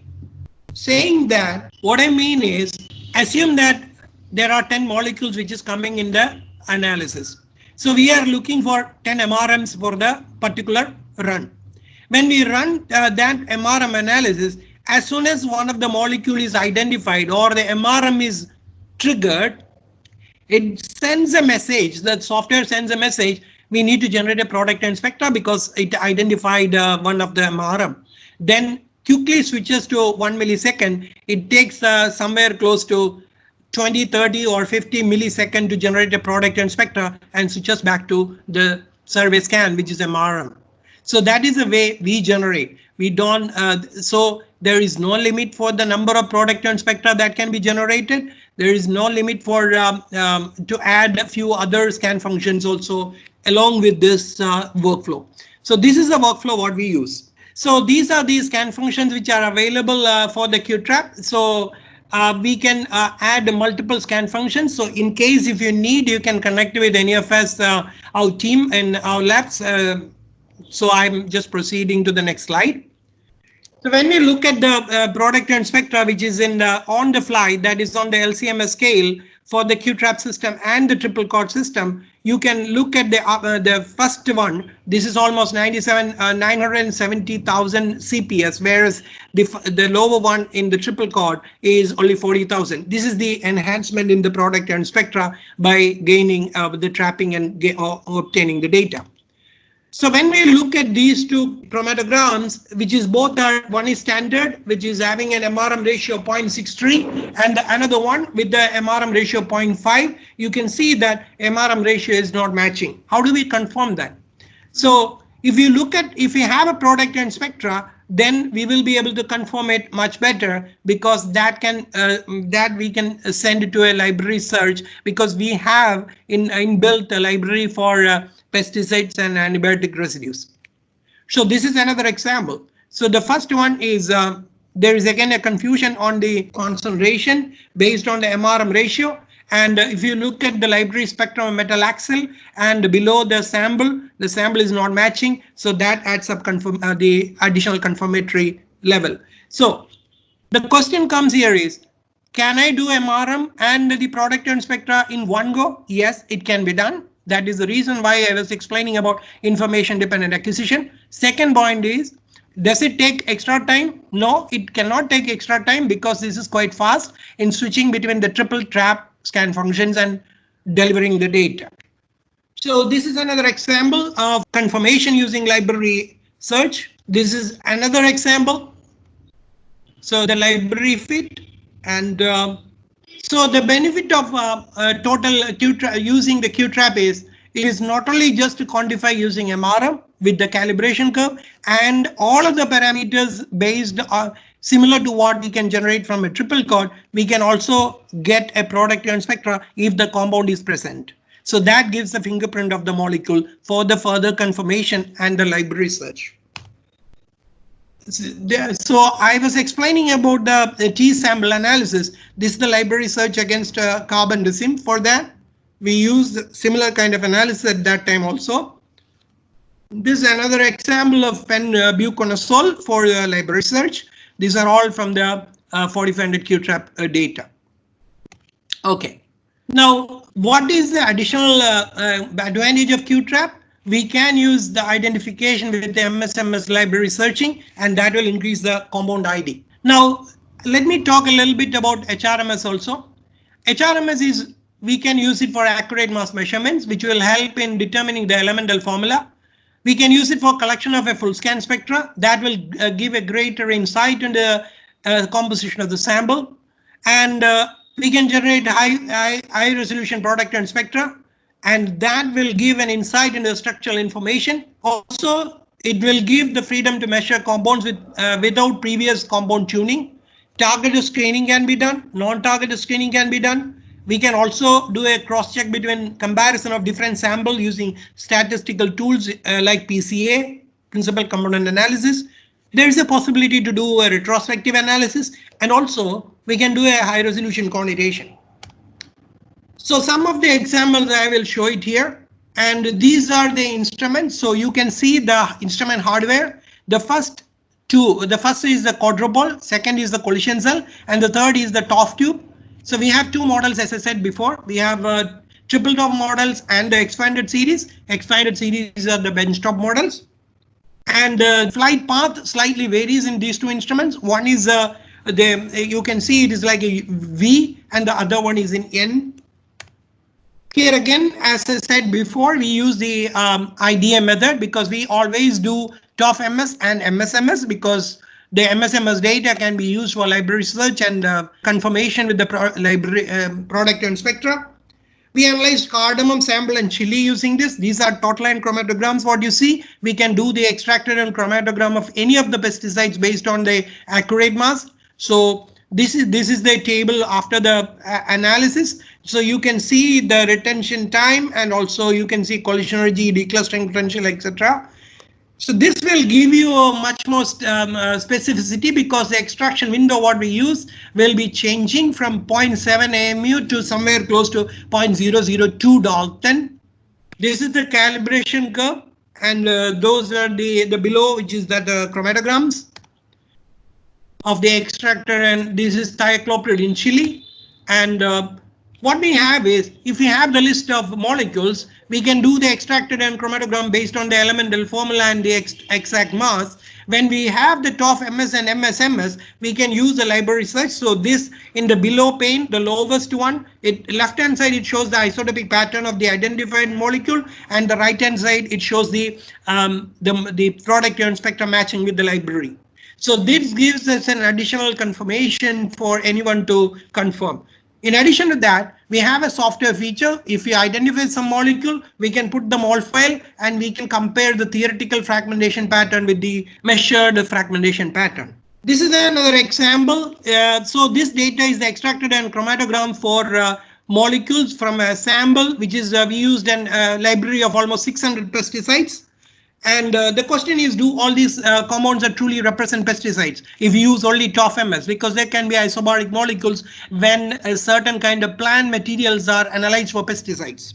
saying that, what I mean is, assume that there are 10 molecules which is coming in the analysis. So we are looking for 10 MRMs for the particular run. When we run that MRM analysis, as soon as one of the molecule is identified or the MRM is triggered, it sends a message. The software sends a message. We need to generate a product and spectra because it identified one of the MRM. Then quickly switches to 1 millisecond. It takes somewhere close to 20, 30 or 50 millisecond to generate a product and spectra and switches back to the survey scan, which is MRM. So that is the way we generate. We don't, so there is no limit for the number of product and spectra that can be generated. There is no limit for to add a few other scan functions also along with this workflow. So this is the workflow what we use. So these are the scan functions which are available for the QTrap. So we can add multiple scan functions. So in case if you need, you can connect with any of us, our team in our labs. So I'm just proceeding to the next slide. So when we look at the product and spectra, which is in the on the fly, that is on the LCMS scale for the QTrap system and the triple Chord system, you can look at the first one. This is almost 970,000 CPS, whereas the lower one in the triple Chord is only 40,000. This is the enhancement in the product and spectra by gaining the trapping and obtaining the data. So when we look at these two chromatograms, which is both are, one is standard, which is having an MRM ratio of 0.63, and another one with the MRM ratio of 0.5, you can see that MRM ratio is not matching. How do we confirm that? So if you look at, if we have a product and spectra, then we will be able to confirm it much better, because that can that we can send it to a library search, because we have inbuilt a library for pesticides and antibiotic residues. So this is another example. So the first one is there is again a confusion on the concentration based on the MRM ratio. And if you look at the library spectrum of metalaxyl and below the sample is not matching. So that adds up the additional confirmatory level. So the question comes here is, can I do MRM and the product and spectra in one go? Yes, it can be done. That is the reason why I was explaining about information dependent acquisition. Second point is, does it take extra time? No, it cannot take extra time, because this is quite fast in switching between the triple trap scan functions and delivering the data. So this is another example of confirmation using library search. This is another example. So the library fit, and so the benefit of total using the QTrap is, it is not only just to quantify using MRM with the calibration curve and all of the parameters based on similar to what we can generate from a triple Chord, we can also get a product and spectra if the compound is present. So that gives the fingerprint of the molecule for the further confirmation and the library search. So I was explaining about the T sample analysis. This is the library search against carbon decim. For that, we used similar kind of analysis at that time also. This is another example of pen-buconazole for library search. These are all from the 4500 QTrap data. Okay. Now, what is the additional advantage of QTrap? We can use the identification with the MSMS library searching, and that will increase the compound ID. Now, let me talk a little bit about HRMS also. HRMS is, we can use it for accurate mass measurements, which will help in determining the elemental formula. We can use it for collection of a full scan spectra. That will give a greater insight into the composition of the sample. And we can generate high resolution product and spectra, and that will give an insight into the structural information. Also, it will give the freedom to measure compounds without previous compound tuning. Targeted screening can be done, non-targeted screening can be done. We can also do a cross-check between comparison of different samples using statistical tools like PCA, principal component analysis. There is a possibility to do a retrospective analysis, and also we can do a high resolution quantitation. So some of the examples I will show it here, and these are the instruments. So you can see the instrument hardware. The first is the quadrupole, second is the collision cell, and the third is the TOF tube. So we have two models, as I said before. We have triple top models and the expanded series. Expanded series are the benchtop models. And the flight path slightly varies in these two instruments. One is you can see it is like a V, and the other one is in N. Here again, as I said before, we use the IDM method because we always do TOF-MS and MSMS, because the MSMS data can be used for library search and confirmation with the library product and spectra. We analyzed cardamom sample and chili using this. These are total line chromatograms. What you see, we can do the extracted and chromatogram of any of the pesticides based on the accurate mass. So this is the table after the analysis. So you can see the retention time, and also you can see collision energy, declustering potential, etc. So this will give you a much more specificity, because the extraction window what we use will be changing from 0.7 AMU to somewhere close to 0.002 Dalton. This is the calibration curve, and those are the below, which is that chromatograms of the extractor, and this is thiacloprid in chili. And what we have is, if we have the list of molecules, we can do the extracted and chromatogram based on the elemental formula and the exact mass. When we have the TOF-MS and MSMS, we can use the library search. So this in the below pane, the lowest one, left hand side it shows the isotopic pattern of the identified molecule, and the right hand side it shows the product and spectrum matching with the library. So this gives us an additional confirmation for anyone to confirm. In addition to that, we have a software feature. If we identify some molecule, we can put the mol file and we can compare the theoretical fragmentation pattern with the measured fragmentation pattern. This is another example. So this data is the extracted and chromatogram for molecules from a sample, which is we used a library of almost 600 pesticides. And the question is, do all these compounds that truly represent pesticides if you use only TOF-MS, because there can be isobaric molecules when a certain kind of plant materials are analyzed for pesticides.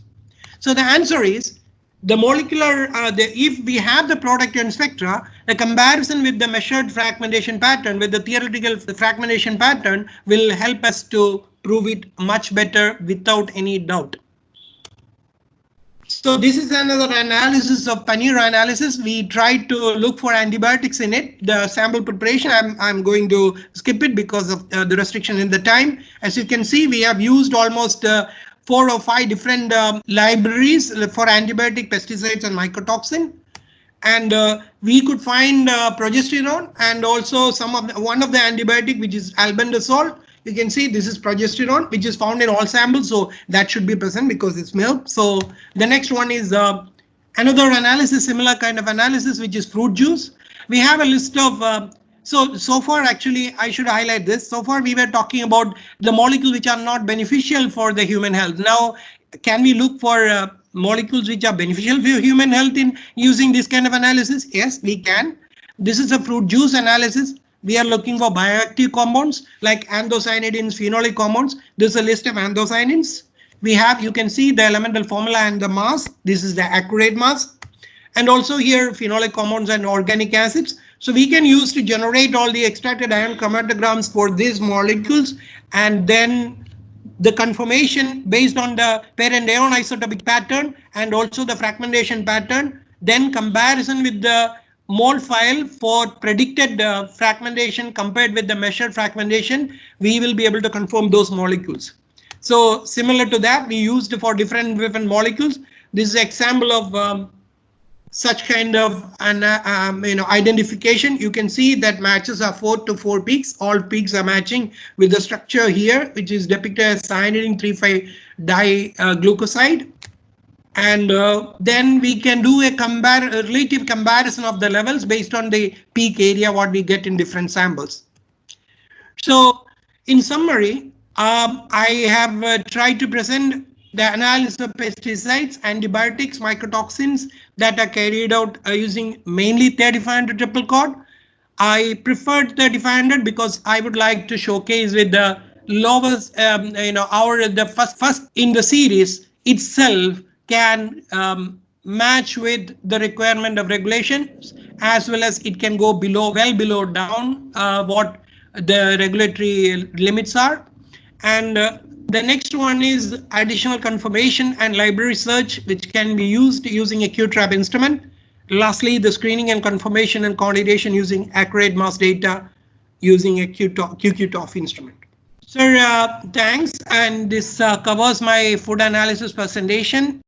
So the answer is the molecular, if we have the product and spectra, the comparison with the measured fragmentation pattern with the theoretical fragmentation pattern will help us to prove it much better without any doubt. So this is another analysis of paneer analysis. We tried to look for antibiotics in it. The sample preparation, I'm going to skip it because of the restriction in the time. As you can see, we have used almost 4 or 5 different libraries for antibiotic, pesticides, and mycotoxin. And we could find progesterone, and also one of the antibiotic, which is albendazole. You can see this is progesterone, which is found in all samples, so that should be present because it's milk. So the next one is another analysis, similar kind of analysis, which is fruit juice. We have a list of so far, actually, I should highlight this. So far, we were talking about the molecules which are not beneficial for the human health. Now, can we look for molecules which are beneficial for human health in using this kind of analysis? Yes, we can. This is a fruit juice analysis. We are looking for bioactive compounds like anthocyanidins, phenolic compounds. This is a list of anthocyanins. We have, you can see the elemental formula and the mass. This is the accurate mass. And also here phenolic compounds and organic acids. So we can use to generate all the extracted ion chromatograms for these molecules, and then the confirmation based on the parent ion isotopic pattern and also the fragmentation pattern, then comparison with the mol file for predicted fragmentation compared with the measured fragmentation, we will be able to confirm those molecules. So similar to that, we used for different molecules. This is an example of such kind of identification. You can see that matches are 4 to 4 peaks. All peaks are matching with the structure here, which is depicted as cyanidin 3,5-diglucoside. And then we can do a relative comparison of the levels based on the peak area what we get in different samples. So in summary, I have tried to present the analysis of pesticides, antibiotics, mycotoxins that are carried out using mainly 3500 triple chord. I preferred the 500 because I would like to showcase with the lowest, the first in the series itself can match with the requirement of regulations, as well as it can go below, well below down what the regulatory limits are. And the next one is additional confirmation and library search, which can be used using a Q-trap instrument. Lastly, the screening and confirmation and coordination using accurate mass data using a QQ-TOF instrument. Sir, thanks. And this covers my food analysis presentation.